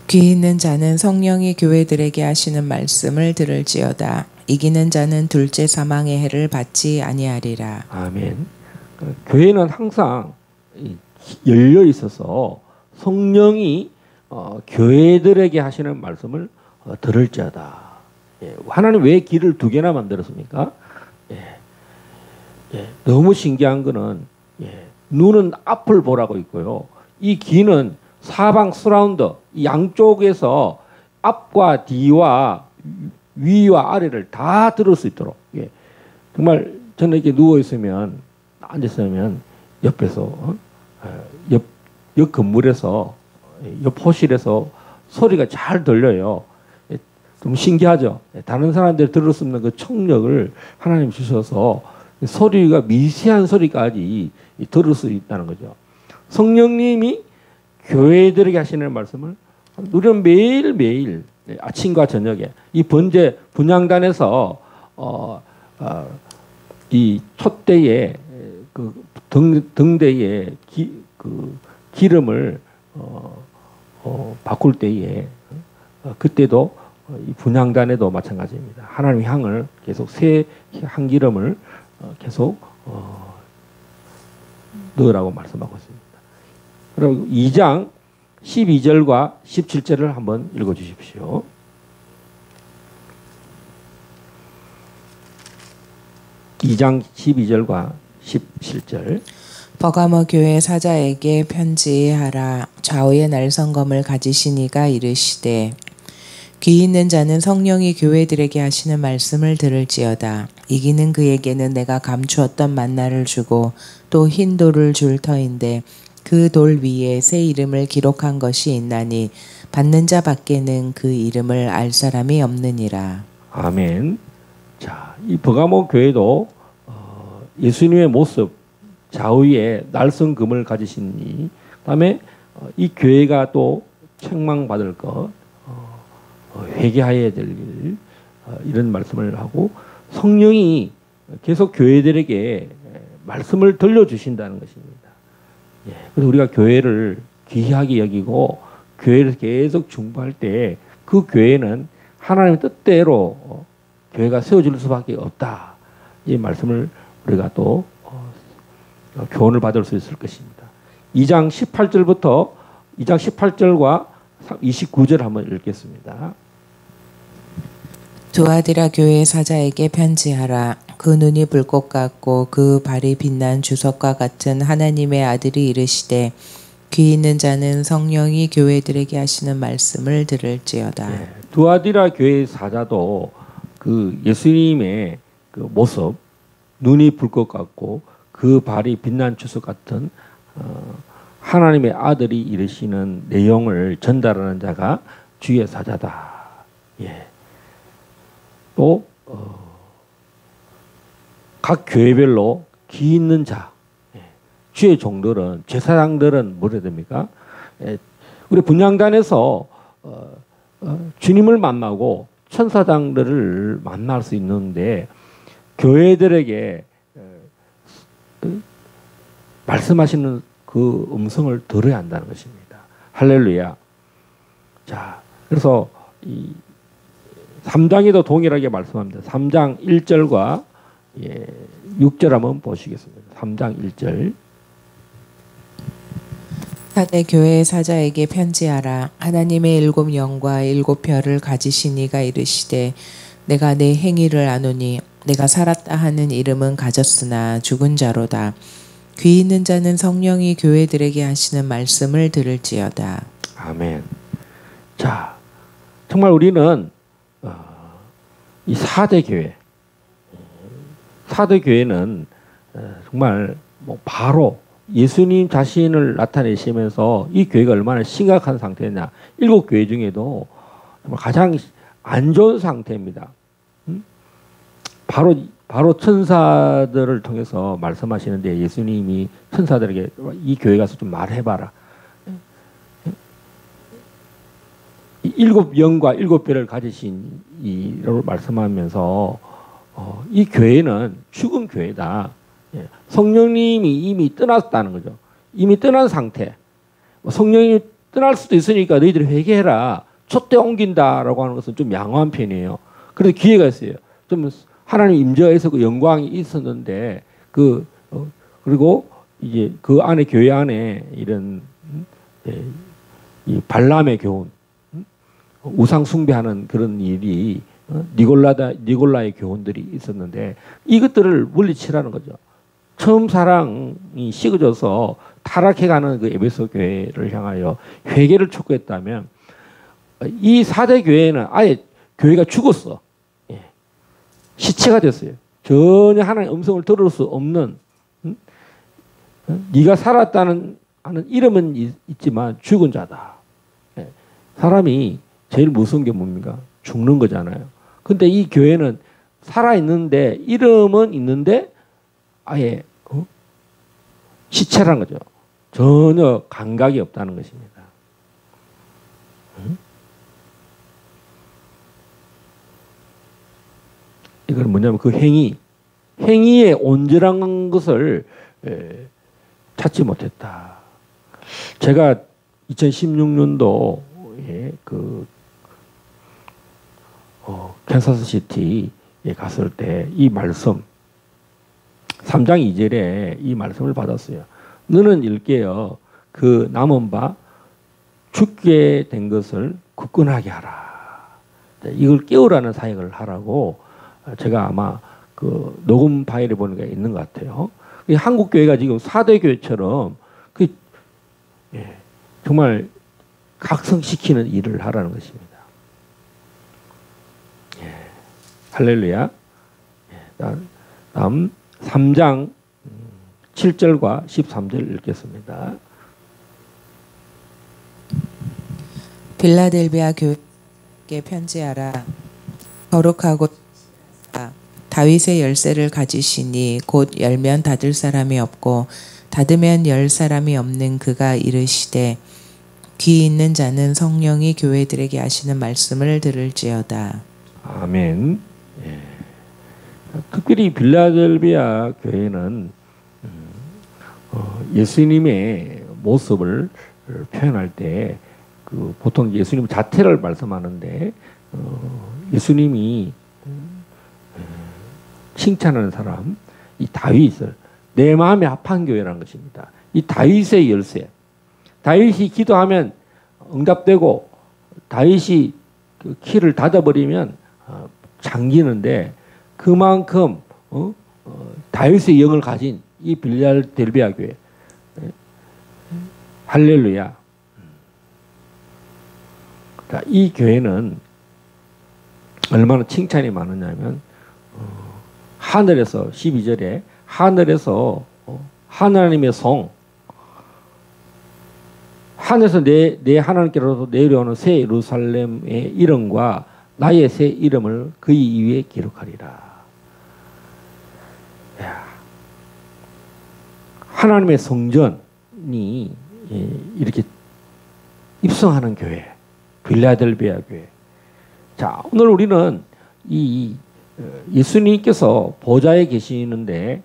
귀 있는 자는 성령이 교회들에게 하시는 말씀을 들을지어다. 이기는 자는 둘째 사망의 해를 받지 아니하리라. 아멘. 교회는 항상 열려 있어서 성령이 교회들에게 하시는 말씀을 들을지어다. 예, 하나님 왜 귀를 두 개나 만들었습니까? 예, 예, 너무 신기한 거는 눈은 앞을 보라고 있고요. 이 귀는 사방 서라운드 양쪽에서 앞과 뒤와 위와 아래를 다 들을 수 있도록. 예. 정말 저는 이렇게 누워 있으면 앉아 있으면 옆에서 옆 건물에서 옆 호실에서 소리가 잘 들려요. 예. 좀 신기하죠. 예. 다른 사람들이 들을 수 없는 그 청력을 하나님 주셔서 소리가 미세한 소리까지 들을 수 있다는 거죠. 성령님이 교회들에게 하시는 말씀을 우리는 매일매일 아침과 저녁에 이 분향단에서 이 촛대에 그 등대에 그 기름을 바꿀 때에 그때도 이 분향단에도 마찬가지입니다. 하나님의 향을 계속 새 향기름을 계속 넣으라고 말씀하고 있습니다. 그럼 2장 12절과 17절을 한번 읽어주십시오. 2장 12절과 17절. 버가모 교회 사자에게 편지하라. 좌우의 날성검을 가지신 이가 이르시되 귀 있는 자는 성령이 교회들에게 하시는 말씀을 들을지어다. 이기는 그에게는 내가 감추었던 만나를 주고 또 흰 돌을 줄 터인데 그 돌 위에 새 이름을 기록한 것이 있나니 받는 자 밖에는 그 이름을 알 사람이 없느니라. 아멘. 자, 이 버가모 교회도 예수님의 모습 좌우에 날성금을 가지신 이, 그다음에 이 교회가 또 책망받을 것, 회개해야 될 일, 이런 말씀을 하고 성령이 계속 교회들에게 말씀을 들려주신다는 것입니다. 예, 그래서 우리가 교회를 귀하게 여기고 교회를 계속 중보할 때 그 교회는 하나님의 뜻대로 교회가 세워질 수밖에 없다. 이 말씀을 우리가 또 교훈을 받을 수 있을 것입니다. 2장 18절부터 2장 18절과 29절 한번 읽겠습니다. 두아디라 교회 사자에게 편지하라. 그 눈이 불꽃 같고 그 발이 빛난 주석과 같은 하나님의 아들이 이르시되 귀 있는 자는 성령이 교회들에게 하시는 말씀을 들을지어다. 네, 두아디라 교회 사자도 그 예수님의 그 모습, 눈이 불꽃 같고 그 발이 빛난 주석 같은 하나님의 아들이 이르시는 내용을 전달하는 자가 주의 사자다. 예. 또 각 교회별로 귀 있는 자, 주의 종들은, 제사장들은 뭐라 해야 됩니까? 우리 분향단에서 주님을 만나고 천사장들을 만날 수 있는데 교회들에게 말씀하시는 그 음성을 들어야 한다는 것입니다. 할렐루야. 자, 그래서 이 3장에도 동일하게 말씀합니다. 3장 1절과 6절 한번 보시겠습니다. 3장 1절. 사대 교회 사자에게 편지하라. 하나님의 7 영과 7 별을 가지신 이가 이르시되 내가 내 행위를 아노니 내가 살았다 하는 이름은 가졌으나 죽은 자로다. 귀 있는 자는 성령이 교회들에게 하시는 말씀을 들을지어다. 아멘. 자, 정말 우리는 이 4대 교회, 4대 교회는 정말 뭐 바로 예수님 자신을 나타내시면서 이 교회가 얼마나 심각한 상태냐. 7 교회 중에도 가장 안 좋은 상태입니다. 바로 천사들을 통해서 말씀하시는데 예수님이 천사들에게 이 교회 가서 좀 말해봐라. 7 영과 7 별을 가지신 이라고 말씀하면서 이 교회는 죽은 교회다. 성령님이 이미 떠났다는 거죠. 이미 떠난 상태. 성령님이 떠날 수도 있으니까 너희들이 회개해라. 촛대 옮긴다라고 하는 것은 좀 양호한 편이에요. 그래도 기회가 있어요. 좀 하나님 임재에서 그 영광이 있었는데 그리고 이제 그 안에 교회 안에 이런 이 발람의 교훈, 우상 숭배하는 그런 일이 니골라의 교훈들이 있었는데 이것들을 물리치라는 거죠. 처음 사랑이 식어져서 타락해가는 그 에베소 교회를 향하여 회개를 촉구했다면 이 4대 교회는 아예 교회가 죽었어. 시체가 됐어요. 전혀 하나님의 음성을 들을 수 없는, 네가 살았다는 하는 이름은 있지만 죽은 자다. 사람이 제일 무서운 게 뭡니까? 죽는 거잖아요. 근데 이 교회는 살아있는데 이름은 있는데 아예 시체라는 거죠. 전혀 감각이 없다는 것입니다. 이건 뭐냐면 그 행위의 온전한 것을 찾지 못했다. 제가 2016년도에 캔사스시티에 갔을 때 이 말씀 3장 2절에 이 말씀을 받았어요. 너는 일깨어 그 남은 바 죽게 된 것을 굳건하게 하라. 이걸 깨우라는 사역을 하라고 제가 아마 그 녹음 파일에 보는 게 있는 것 같아요. 한국 교회가 지금 4대 교회처럼 정말 각성시키는 일을 하라는 것입니다. 할렐루야. 다음 3장 7절과 13절 읽겠습니다. 빌라델비아 교회에 편지하라. 거룩하고 다윗의 열쇠를 가지시니 곧 열면 닫을 사람이 없고 닫으면 열 사람이 없는 그가 이르시되 귀 있는 자는 성령이 교회들에게 하시는 말씀을 들을지어다. 아멘. 특별히 빌라델비아 교회는 예수님의 모습을 표현할 때 보통 예수님 자태를 말씀하는데 예수님이 칭찬하는 사람, 이 다윗을 내 마음에 합한 교회라는 것입니다. 이 다윗의 열쇠, 다윗이 기도하면 응답되고 다윗이 그 키를 닫아버리면 잠기는데 그만큼 다윗의 영을 가진 이 빌라델비아 교회, 할렐루야. 자, 이 교회는 얼마나 칭찬이 많으냐면 하늘에서 12절에 하늘에서 하나님의 성, 하늘에서 내 하나님께로서 내려오는 새 예루살렘의 이름과 나의 새 이름을 그의 위에 기록하리라. 야, 하나님의 성전이 이렇게 입성하는 교회, 빌라델비아 교회. 자, 오늘 우리는 이 예수님께서 보좌에 계시는데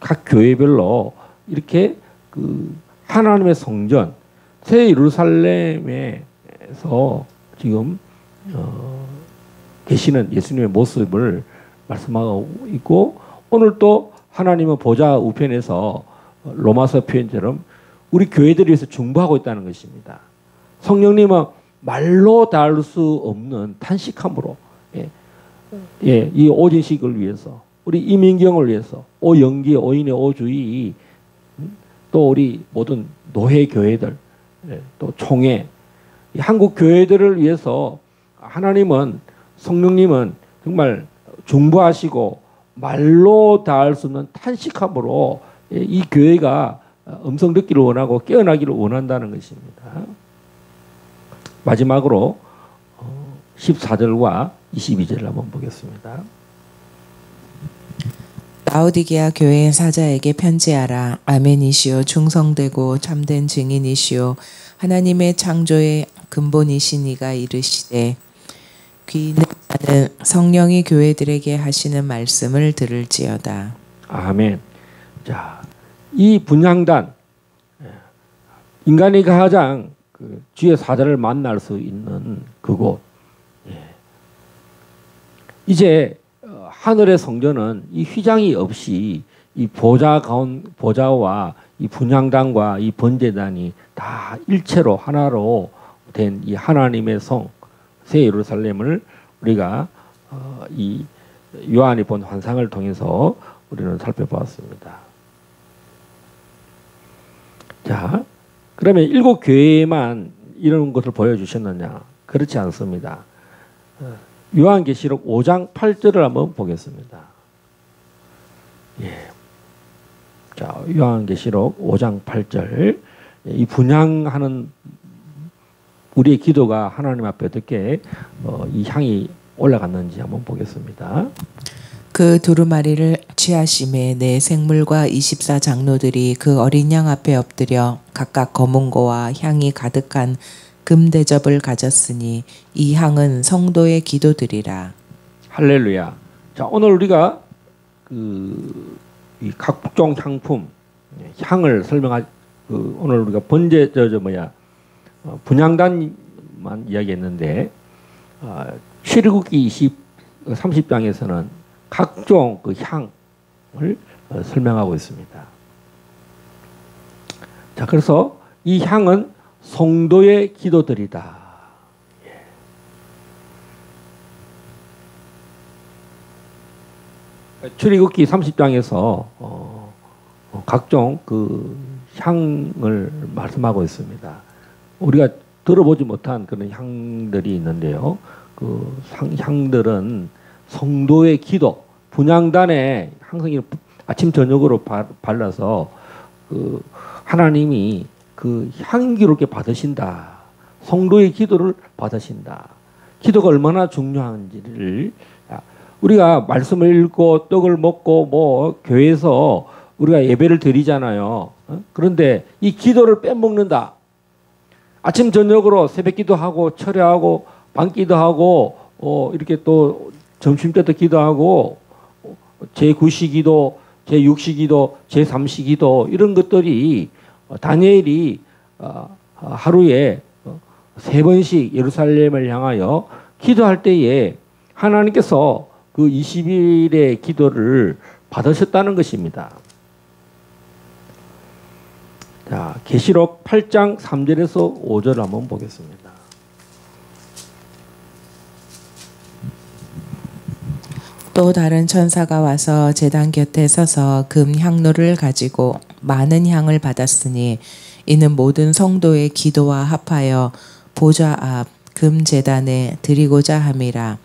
각 교회별로 이렇게 그 하나님의 성전, 새 예루살렘에서 지금 계시는 예수님의 모습을 말씀하고 있고, 오늘 또 하나님은 보좌 우편에서 로마서 표현처럼 우리 교회들을 위해서 중보하고 있다는 것입니다. 성령님은 말로 닿을 수 없는 탄식함으로 이 오진식을 위해서, 우리 이민경을 위해서, 오영기, 오인의, 오주의, 또 우리 모든 노회 교회들, 또 총회, 한국 교회들을 위해서 하나님은, 성령님은 정말 중보하시고 말로 닿을 수 없는 탄식함으로 이 교회가 음성 듣기를 원하고 깨어나기를 원한다는 것입니다. 마지막으로 14절과 22절을 한번 보겠습니다. 라오디게아 교회의 사자에게 편지하라. 아멘이시오, 충성되고 참된 증인이시오, 하나님의 창조의 근본이시니가 이르시되 귀 있는 자는 성령이 교회들에게 하시는 말씀을 들을지어다. 아멘. 자, 이 분향단, 인간이 가장 그 주의 사자를 만날 수 있는 그곳. 이제 하늘의 성전은 이 휘장이 없이 이 보좌와 이 분향단과 이 번제단이 다 일체로 하나로 된 이 하나님의 성, 새 예루살렘을 우리가 이 요한이 본 환상을 통해서 우리는 살펴보았습니다. 자, 그러면 7 교회에만 이런 것을 보여주셨느냐? 그렇지 않습니다. 요한계시록 5장 8절을 한번 보겠습니다. 자, 요한계시록 5장 8절. 이 분향하는 우리의 기도가 하나님 앞에 어떻게 이 향이 올라갔는지 한번 보겠습니다. 그 두루마리를 취하심에 내 생물과 24장로들이 그 어린 양 앞에 엎드려 각각 검은고와 향이 가득한 금대접을 가졌으니 이 향은 성도의 기도들이라. 할렐루야. 자, 오늘 우리가 이 각종 향품, 향을 오늘 우리가 분향단만 이야기했는데, 출애굽기 30장에서는 각종 그 향을 설명하고 있습니다. 자, 그래서 이 향은 성도의 기도들이다. 출애굽기 30장에서 각종 그 향을 말씀하고 있습니다. 우리가 들어보지 못한 그런 향들이 있는데요. 그 향들은 성도의 기도, 분향단에 항상 아침 저녁으로 발라서 그 하나님이 그 향기롭게 받으신다. 성도의 기도를 받으신다. 기도가 얼마나 중요한지를 우리가 말씀을 읽고 떡을 먹고 뭐 교회에서 우리가 예배를 드리잖아요. 그런데 이 기도를 빼먹는다. 아침 저녁으로 새벽 기도하고 철야하고 밤 기도하고 이렇게 또 점심 때도 기도하고 제9시 기도, 제6시 기도, 제3시 기도 이런 것들이 다니엘이 하루에 3번씩 예루살렘을 향하여 기도할 때에 하나님께서 그 20일의 기도를 받으셨다는 것입니다. 자, 계시록 8장 3절에서 5절 한번 보겠습니다. 또 다른 천사가 와서 제단 곁에 서서 금 향로를 가지고 많은 향을 받았으니 이는 모든 성도의 기도와 합하여 보좌 앞 금 제단에 드리고자 함이라.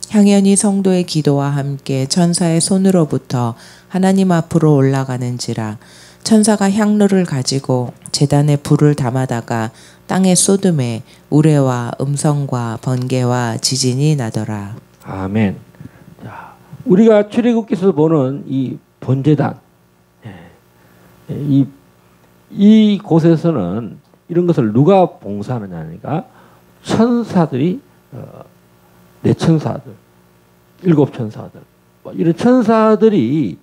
향연이 성도의 기도와 함께 천사의 손으로부터 하나님 앞으로 올라가는지라. 천사가 향로를 가지고 제단에 불을 담아다가 땅에 쏟음에 우레와 음성과 번개와 지진이 나더라. 아멘. 자, 우리가 출애굽기에서 보는 이 번제단, 이 곳에서는 이런 것을 누가 봉사하느냐니까 천사들이 네 천사들, 일곱 천사들 이런 천사들이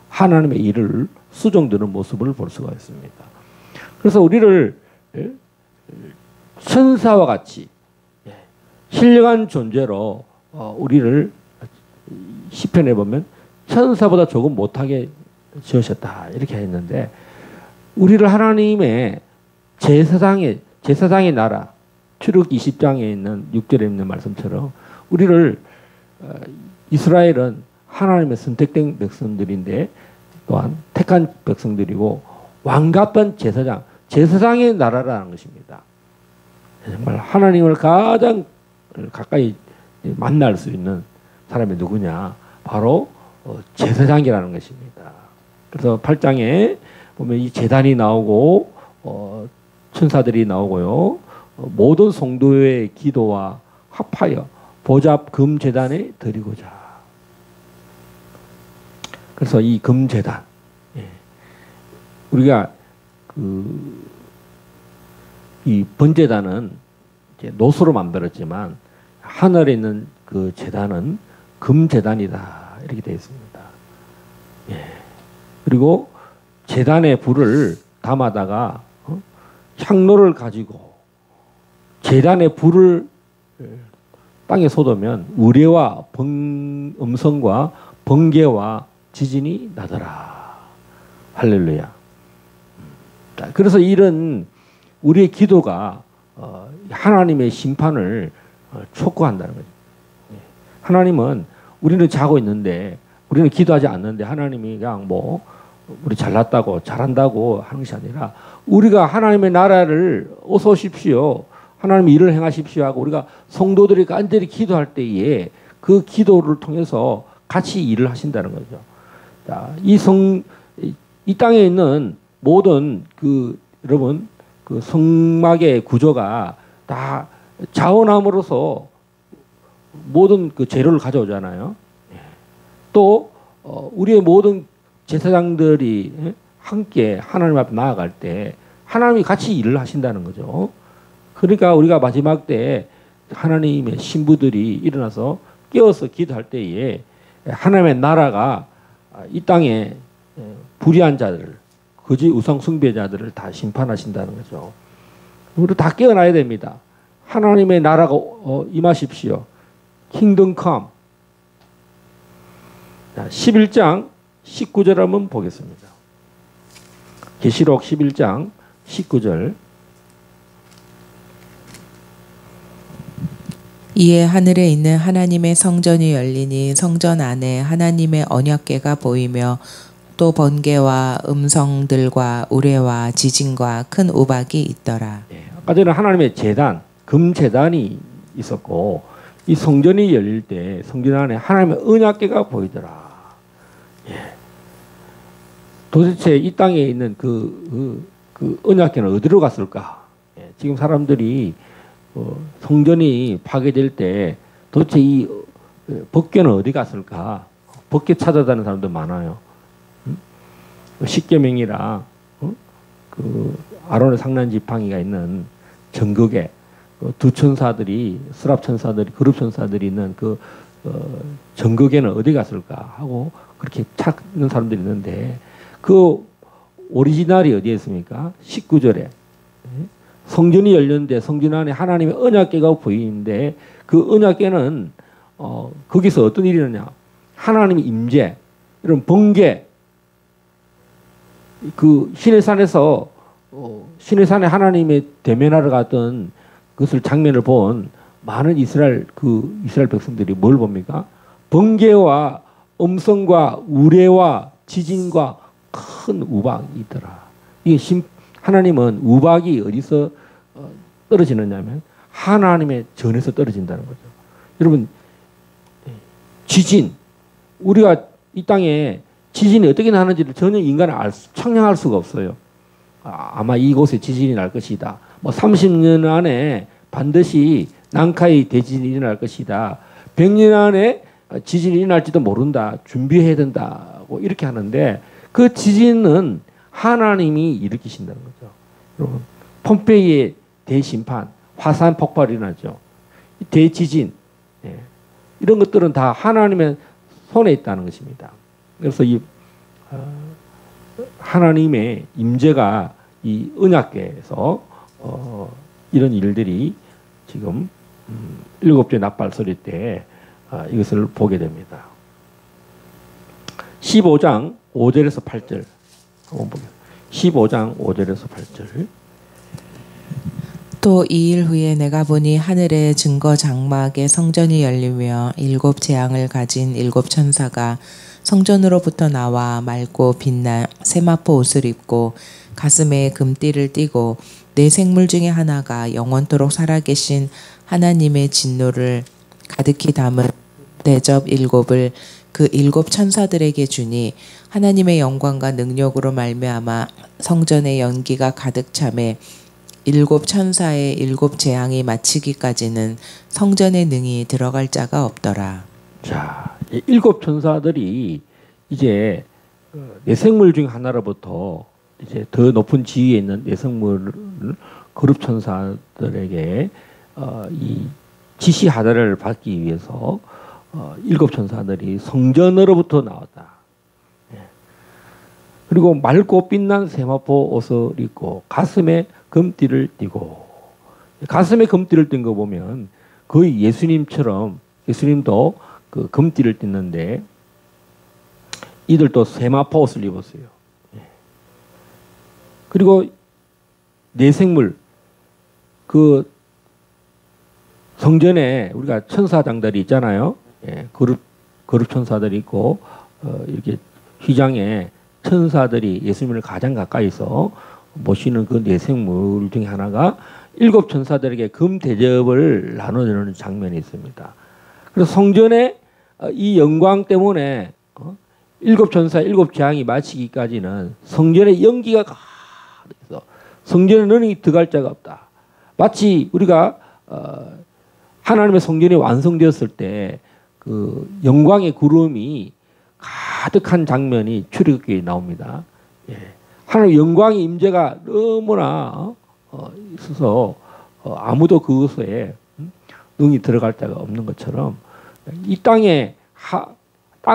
하나님의 일을 수종드는 모습을 볼 수가 있습니다. 그래서 우리를 천사와 같이 신령한 존재로 우리를 시편에 보면 천사보다 조금 못하게 지으셨다 이렇게 했는데 우리를 하나님의 제사장의 나라 출애굽 20장에 있는 6절에 있는 말씀처럼 우리를 이스라엘은 하나님의 선택된 백성들인데 또한 택한 백성들이고 왕 같은 제사장의 나라라는 것입니다. 정말 하나님을 가장 가까이 만날 수 있는 사람이 누구냐? 바로 제사장이라는 것입니다. 그래서 8장에 보면 이 제단이 나오고 천사들이 나오고요. 모든 성도의 기도와 합하여 보잡 금제단에 드리고자. 그래서 이 금제단 우리가 이 번제단은 이제 노수로 만들었지만 하늘에 있는 그 제단은 금제단이다 이렇게 되어 있습니다. 그리고 제단에 불을 담아다가 향로를 가지고 제단에 불을 땅에 쏟으면 우레와 음성과 번개와 지진이 나더라. 할렐루야. 그래서 이런 우리의 기도가 하나님의 심판을 촉구한다는 거죠. 하나님은 우리는 자고 있는데 우리는 기도하지 않는데 하나님이 그냥 뭐 우리 잘났다고 잘한다고 하는 것이 아니라 우리가 하나님의 나라를 어서 오십시오. 하나님의 일을 행하십시오 하고 우리가 성도들이 간절히 기도할 때에 그 기도를 통해서 같이 일을 하신다는 거죠. 자, 이 땅에 있는 모든 여러분 그 성막의 구조가 다 자원함으로써 모든 그 재료를 가져오잖아요. 또 우리의 모든 제사장들이 함께 하나님 앞에 나아갈 때 하나님이 같이 일을 하신다는 거죠. 그러니까 우리가 마지막 때 하나님의 신부들이 일어나서 깨어서 기도할 때에 하나님의 나라가 이 땅에 불의한 자들, 거짓 우상 숭배자들을 다 심판하신다는 거죠. 우리 다 깨어나야 됩니다. 하나님의 나라가 임하십시오. Kingdom come. 11장 19절 한번 보겠습니다. 계시록 11장 19절. 이에 하늘에 있는 하나님의 성전이 열리니 성전 안에 하나님의 언약궤가 보이며 또 번개와 음성들과 우레와 지진과 큰 우박이 있더라. 아까 전에 하나님의 제단, 금제단이 있었고 이 성전이 열릴 때 성전 안에 하나님의 언약궤가 보이더라. 도대체 이 땅에 있는 그 언약궤는 어디로 갔을까? 지금 사람들이 성전이 파괴될 때 도대체 이 법궤는 어디 갔을까? 법궤 찾아다니는 사람도 많아요. 십계명이라 그 아론의 상난 지팡이가 있는 정극에 두 천사들이 스랍 천사들이 그룹 천사들이 있는 그 정극에는 어디 갔을까 하고 그렇게 찾는 사람들이 있는데 그 오리지널이 어디에 있습니까? 19절에 성전이 열렸는데 성전 안에 하나님의 언약궤가 보이는데 그 언약궤는 거기서 어떤 일이 일어나냐? 하나님의 임재, 이런 번개, 그 시내산에서 시내산에 하나님의 대면하러 갔던 그것을 장면을 본 많은 이스라엘 백성들이 뭘 봅니까? 번개와 음성과 우레와 지진과 큰 우박이 있더라. 이게 하나님은 우박이 어디서 떨어지느냐면 하나님의 전에서 떨어진다는 거죠. 여러분 지진 우리가 이 땅에 지진이 어떻게 나는지를 전혀 인간은 측량할 수가 없어요. 아마 이곳에 지진이 날 것이다. 뭐 30년 안에 반드시 난카이 대지진이 일어날 것이다. 100년 안에 지진이 일어날지도 모른다. 준비해야 된다고 이렇게 하는데 그 지진은 하나님이 일으키신다는 거죠. 여러분, 폼페이의 대심판, 화산 폭발이 나죠. 대지진, 예. 이런 것들은 다 하나님의 손에 있다는 것입니다. 그래서 이 하나님의 임재가 이 언약궤에서 이런 일들이 지금 일곱째 납발 소리 때 이것을 보게 됩니다. 15장 5절에서 8절 한번 보겠습니다. 15장 5절에서 8절. 또 2일 후에 내가 보니 하늘의 증거 장막에 성전이 열리며 7 재앙을 가진 7 천사가 성전으로부터 나와 맑고 빛난 세마포 옷을 입고 가슴에 금띠를 띠고 네 생물 중에 하나가 영원토록 살아계신 하나님의 진노를 가득히 담은 대접 7을 그 7 천사들에게 주니 하나님의 영광과 능력으로 말미암아 성전의 연기가 가득 차매 7 천사의 7 재앙이 마치기까지는 성전에 능히 들어갈 자가 없더라. 자, 7 천사들이 이제 내생물 중 하나로부터 이제 더 높은 지위에 있는 내생물 그룹 천사들에게 이 지시 하나를 받기 위해서 7 천사들이 성전으로부터 나왔다. 예. 그리고 맑고 빛난 세마포 옷을 입고 가슴에 금띠를 띠고, 가슴에 금띠를 띈 거 보면 거의 예수님처럼, 예수님도 그 금띠를 띠는데 이들도 세마포 옷을 입었어요. 예. 그리고 내생물, 그 성전에 우리가 천사장들이 있잖아요. 예, 그룹 천사들이 있고, 이렇게 휘장에 천사들이 예수님을 가장 가까이서 모시는 그 내생물 중에 하나가 7 천사들에게 금 대접을 나눠주는 장면이 있습니다. 그래서 성전에 이 영광 때문에 7 천사 7 재앙이 마치기까지는 성전에 연기가 가득해서 성전에 너는 들어갈 자가 없다. 마치 우리가 하나님의 성전이 완성되었을 때 그 영광의 구름이 가득한 장면이 출애굽기에 나옵니다. 예. 하나님의 영광의 임재가 너무나 있어서 아무도 그것에 능히 들어갈 자가 없는 것처럼 이 땅에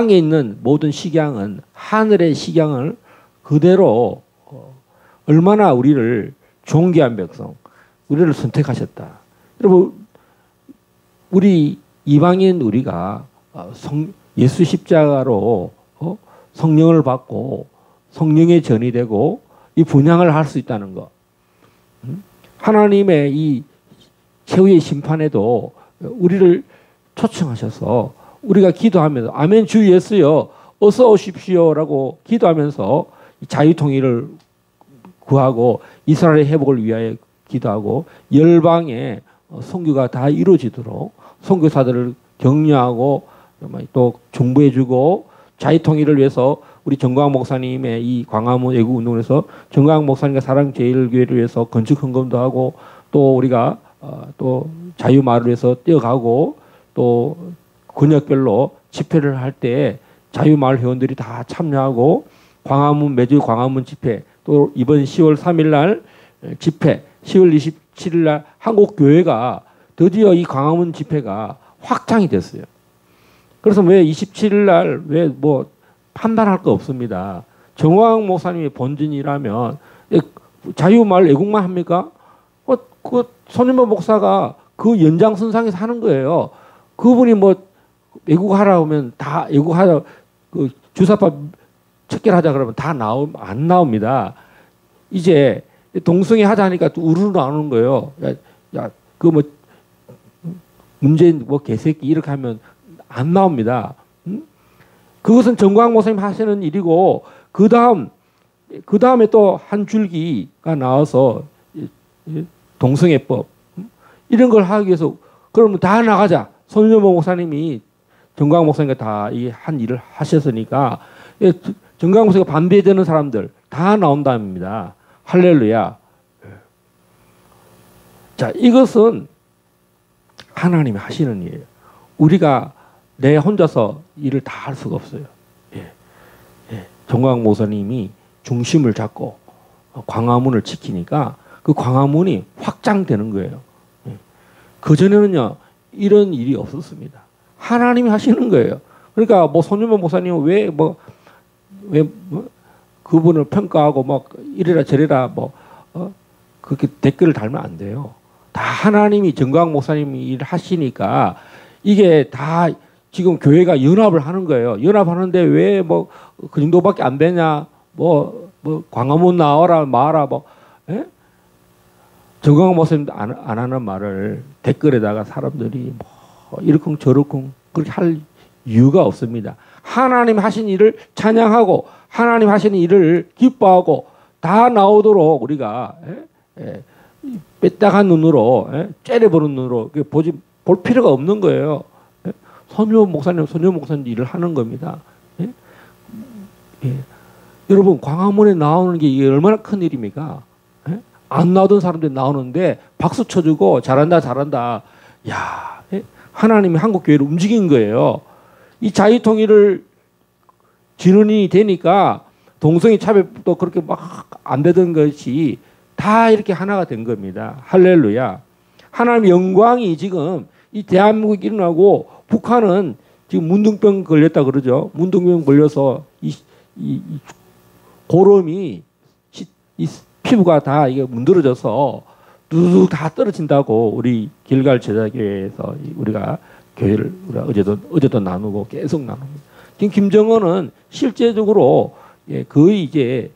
있는 모든 식양은 하늘의 식양을 그대로 얼마나 우리를 존귀한 백성, 우리를 선택하셨다. 여러분, 우리 이방인 우리가 예수 십자가로 성령을 받고 성령의 전이 되고 이 분향을 할 수 있다는 것. 하나님의 이 최후의 심판에도 우리를 초청하셔서 우리가 기도하면서 아멘 주 예수여 어서 오십시오라고 기도하면서 자유통일을 구하고 이스라엘의 회복을 위하여 기도하고 열방의 선교가 다 이루어지도록 선교사들을 격려하고 또 중보해주고 자유통일을 위해서 우리 정광 목사님의 이 광화문 애국 운동에서 정광 목사님과 사랑제일교회를 위해서 건축 헌금도 하고 또 우리가 또 자유마을을 위해서 뛰어가고 또 권역별로 집회를 할 때 자유마을 회원들이 다 참여하고 매주 광화문 집회 또 이번 10월 3일 날 집회 10월 27일 날 한국교회가 드디어 이 광화문 집회가 확장이 됐어요. 그래서 왜 27일 날 왜 뭐 판단할 거 없습니다. 정광 목사님의 본진이라면 자유마을 애국만 합니까? 그 손인모 목사가 그 연장선상에서 하는 거예요. 그분이 뭐 애국하라 하면 다 애국하자, 그 주사파 척결하자 그러면 다 안 나옵니다. 이제 동성애 하자 하니까 또 우르르 나오는 거예요. 그 뭐 문재인 뭐 개새끼 이렇게 하면 안 나옵니다. 그것은 정광 목사님 하시는 일이고 그 다음에 또 한 줄기가 나와서 동성애법 이런 걸 하기 위해서 그러면 다 나가자. 손윤모 목사님이 정광 목사님과 다 이 한 일을 하셨으니까 정광 목사가 반대되는 사람들 다 나온답니다. 할렐루야. 자, 이것은 하나님이 하시는 일이에요. 우리가 내 혼자서 일을 다 할 수가 없어요. 예. 예. 정광 목사님이 중심을 잡고 광화문을 지키니까 그 광화문이 확장되는 거예요. 그전에는요, 이런 일이 없었습니다. 하나님이 하시는 거예요. 그러니까 뭐 손윤보 목사님은 왜 그분을 평가하고 막 이래라 저래라 그렇게 댓글을 달면 안 돼요. 다 하나님이 정광 목사님이 일을 하시니까 이게 다 지금 교회가 연합을 하는 거예요. 연합하는데 왜 그 정도밖에 안 되냐? 광화문 나와라 마라 예? 정광 목사님도 안 하는 말을 댓글에다가 사람들이 이렇쿵 저렇쿵 그렇게 할 이유가 없습니다. 하나님 하신 일을 찬양하고 하나님 하신 일을 기뻐하고 다 나오도록 우리가 뺐다간 눈으로 째려보는 눈으로 볼 필요가 없는 거예요. 손유 목사님 일을 하는 겁니다. 여러분 광화문에 나오는 게 이게 얼마나 큰 일입니까? 안 나오던 사람들이 나오는데 박수 쳐주고 잘한다. 야, 하나님이 한국 교회를 움직인 거예요. 이 자유통일을 진언이 되니까 동성애 차별도 그렇게 막 안 되던 것이 다 이렇게 하나가 된 겁니다. 할렐루야. 하나님의 영광이 지금 이 대한민국에 일어나고 북한은 지금 문둥병 걸렸다 그러죠. 문둥병 걸려서 이 고름이 이 피부가 다 이게 문드러져서 뚝 다 떨어진다고 우리 길갈 제자교회에서 우리가 교회를 어제도 나누고 계속 나눕니다. 지금 김정은은 실제적으로 거의 이제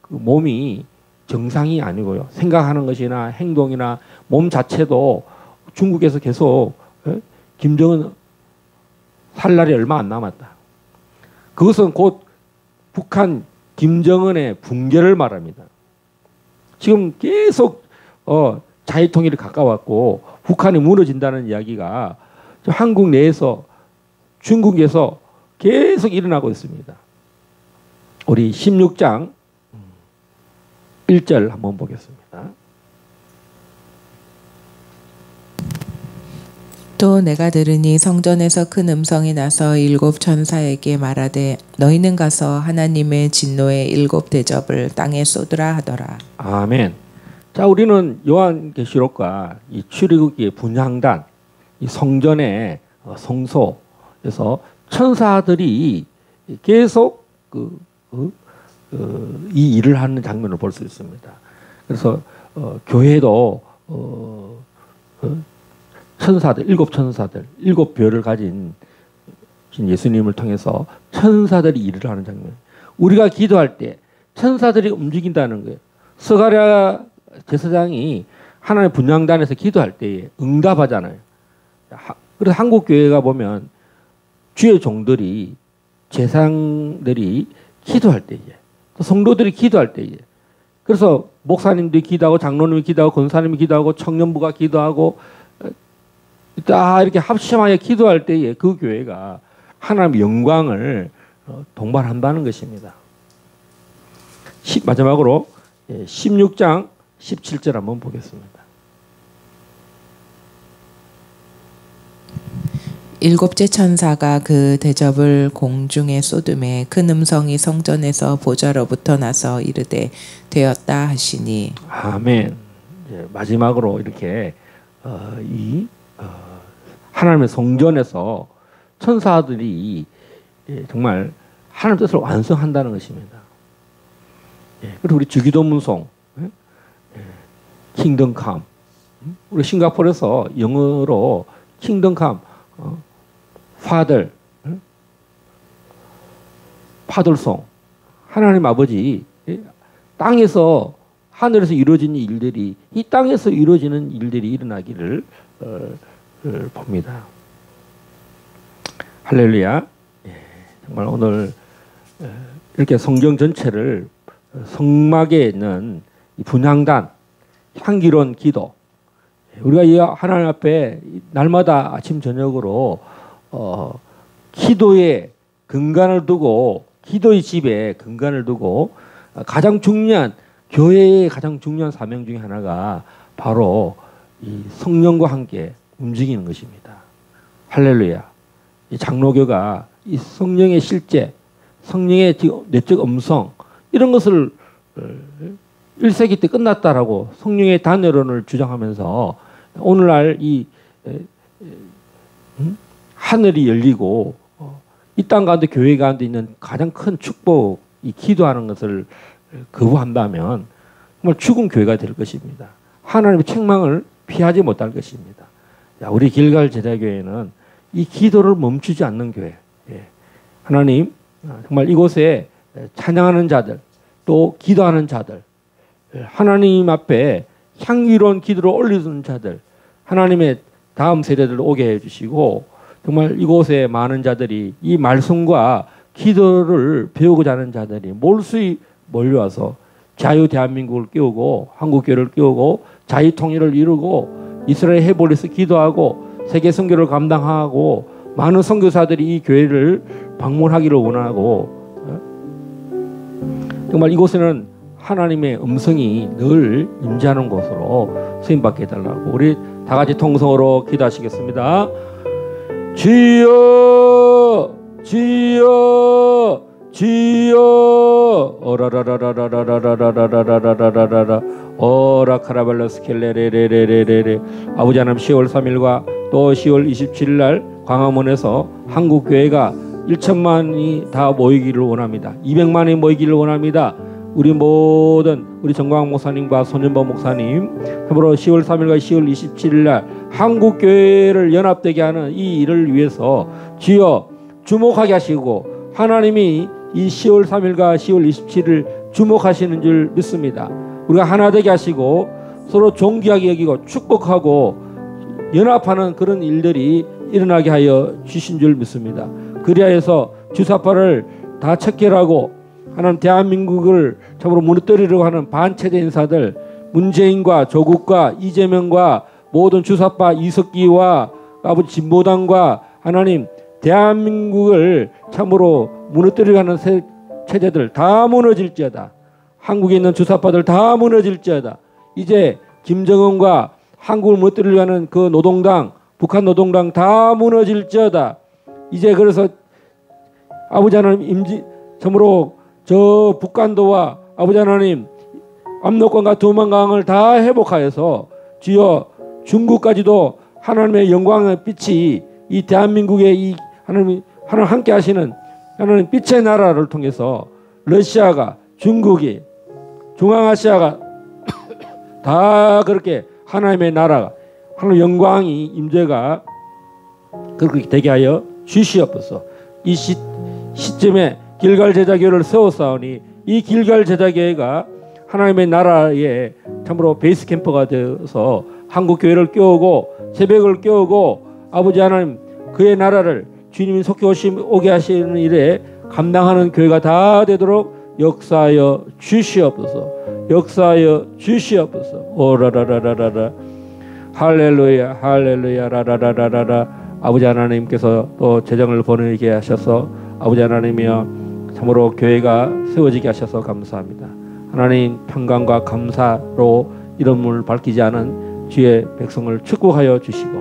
그 몸이 정상이 아니고요. 생각하는 것이나 행동이나 몸 자체도 중국에서 계속 김정은 살 날이 얼마 안 남았다. 그것은 곧 북한 김정은의 붕괴를 말합니다. 지금 계속 자유통일이 가까웠고 북한이 무너진다는 이야기가 한국 내에서 중국에서 계속 일어나고 있습니다. 우리 16장 1절 한번 보겠습니다. 또 내가 들으니 성전에서 큰 음성이 나서 일곱 천사에게 말하되 너희는 가서 하나님의 진노의 일곱 대접을 땅에 쏟으라 하더라. 아멘. 자, 우리는 요한계시록과 이 출애굽기의 분향단, 이 성전의 성소에서 천사들이 계속 이 일을 하는 장면을 볼 수 있습니다. 그래서 교회도 천사들, 일곱 천사들, 일곱 별을 가진 예수님을 통해서 천사들이 일을 하는 장면. 우리가 기도할 때 천사들이 움직인다는 거예요. 스가랴 제사장이 하나님의 분향단에서 기도할 때에 응답하잖아요. 그래서 한국 교회가 보면 주의 종들이 제사장들이 기도할 때에 성도들이 기도할 때에 그래서 목사님들이 기도하고 장로님이 기도하고 권사님이 기도하고 청년부가 기도하고 다 이렇게 합심하여 기도할 때에 그 교회가 하나님의 영광을 동반한다는 것입니다. 마지막으로 16장 17절 한번 보겠습니다. 일곱째 천사가 그 대접을 공중에 쏟음에 큰 음성이 성전에서 보좌로부터 나서 이르되 되었다 하시니. 아멘. 마지막으로 이렇게 하나님의 성전에서 천사들이 정말 하나님 뜻을 완성한다는 것입니다. 그리고 우리 주기도문송 킹덤 캄, 우리 싱가포르에서 영어로 킹덤 캄, 파들, 파들송, 하나님 아버지, 땅에서 하늘에서 이루어지는 일들이 이 땅에서 이루어지는 일들이 일어나기를 봅니다. 할렐루야. 정말 오늘 이렇게 성경 전체를 성막에 있는 분향단, 향기로운 기도, 우리가 이 하나님 앞에 날마다 아침 저녁으로 기도에 근간을 두고 기도의 집에 근간을 두고 가장 중요한 교회의 가장 중요한 사명 중에 하나가 바로 이 성령과 함께 움직이는 것입니다. 할렐루야. 이 장로교가 이 성령의 실제, 성령의 내적 음성 이런 것을 1세기 때 끝났다라고 성령의 단여론을 주장하면서 오늘날 이 하늘이 열리고 이 땅 가운데 교회 가운데 있는 가장 큰 축복, 이 기도하는 것을 거부한다면 정말 죽은 교회가 될 것입니다. 하나님의 책망을 피하지 못할 것입니다. 우리 길갈 제자교회는 이 기도를 멈추지 않는 교회. 하나님 정말 이곳에 찬양하는 자들 또 기도하는 자들 하나님 앞에 향기로운 기도를 올리는 자들 하나님의 다음 세대들을 오게 해주시고 정말 이곳에 많은 자들이 이 말씀과 기도를 배우고자 하는 자들이 몰수히 몰려와서 자유 대한민국을 깨우고 한국교회를 깨우고 자유 통일을 이루고 이스라엘 해볼에서 기도하고 세계 선교를 감당하고 많은 선교사들이 이 교회를 방문하기를 원하고 정말 이곳에는 하나님의 음성이 늘 임재하는 곳으로 쓰임받게 해달라고 우리 다 같이 통성으로 기도하시겠습니다. 주여 주여 주여 오라라라라라라라라라라라라라라 오라카라발라스켈레레레레레레 아버지 하나님 10월 3일과 또 10월 27일 날 광화문에서 한국교회가 1천만이 다 모이기를 원합니다. 200만이 모이기를 원합니다. 우리 모든 우리 정광 목사님과 손현보 목사님 참으로 10월 3일과 10월 27일 날 한국교회를 연합되게 하는 이 일을 위해서 주여 주목하게 하시고 하나님이 이 10월 3일과 10월 27일 주목하시는 줄 믿습니다. 우리가 하나 되게 하시고 서로 존귀하게 여기고 축복하고 연합하는 그런 일들이 일어나게 하여 주신 줄 믿습니다. 그리하여서 주사파를 다 척결하고 하나님 대한민국을 참으로 무너뜨리려고 하는 반체제 인사들 문재인과 조국과 이재명과 모든 주사파 이석기와 아버지 진보당과 하나님 대한민국을 참으로 무너뜨리려고 하는 체제들 다 무너질지어다. 한국에 있는 주사파들 다 무너질지어다. 이제 김정은과 한국을 무너뜨리려고 하는 그 노동당 북한 노동당 다 무너질지어다. 이제 그래서 아버지 하나님 참으로 저 북한도와 아버지 하나님 압록강과 두만강을 다 회복하여서 주여 중국까지도 하나님의 영광의 빛이 이 대한민국의 이 하나님 함께 하시는 하나님 빛의 나라를 통해서 러시아가 중국이 중앙아시아가 다 그렇게 하나님의 나라가 하나님 영광이 임재가 그렇게 되게 하여 주시옵소서. 이 시점에 길갈 제자교회를 세웠사오니 이 길갈 제자교회가 하나님의 나라에 참으로 베이스 캠프가 되어서 한국교회를 깨우고 새벽을 깨우고 아버지 하나님 그의 나라를 주님이 속히 오게 하시는 일에 감당하는 교회가 다 되도록 역사하여 주시옵소서. 역사하여 주시옵소서. 오라라라라라 할렐루야 할렐루야 라라라라라 아버지 하나님께서 또 재정을 보내게 하셔서 아버지 하나님이여 참으로 교회가 세워지게 하셔서 감사합니다. 하나님 평강과 감사로 이름을 밝히지 않은 주의 백성을 축복하여 주시고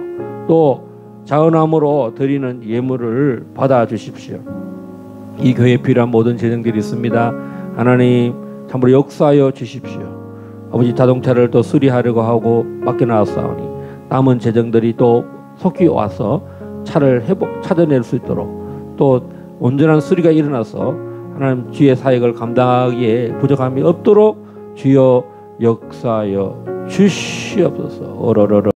또 자은함으로 드리는 예물을 받아 주십시오. 이 교회에 필요한 모든 재정들이 있습니다. 하나님 참으로 역사하여 주십시오. 아버지 자동차를 또 수리하려고 하고 맡겨놨사오니 남은 재정들이 또 속히 와서 차를 찾아낼 수 있도록 또 온전한 수리가 일어나서 하나님 주의 사역을 감당하기에 부족함이 없도록 주여 역사하여 주시옵소서. 오로로로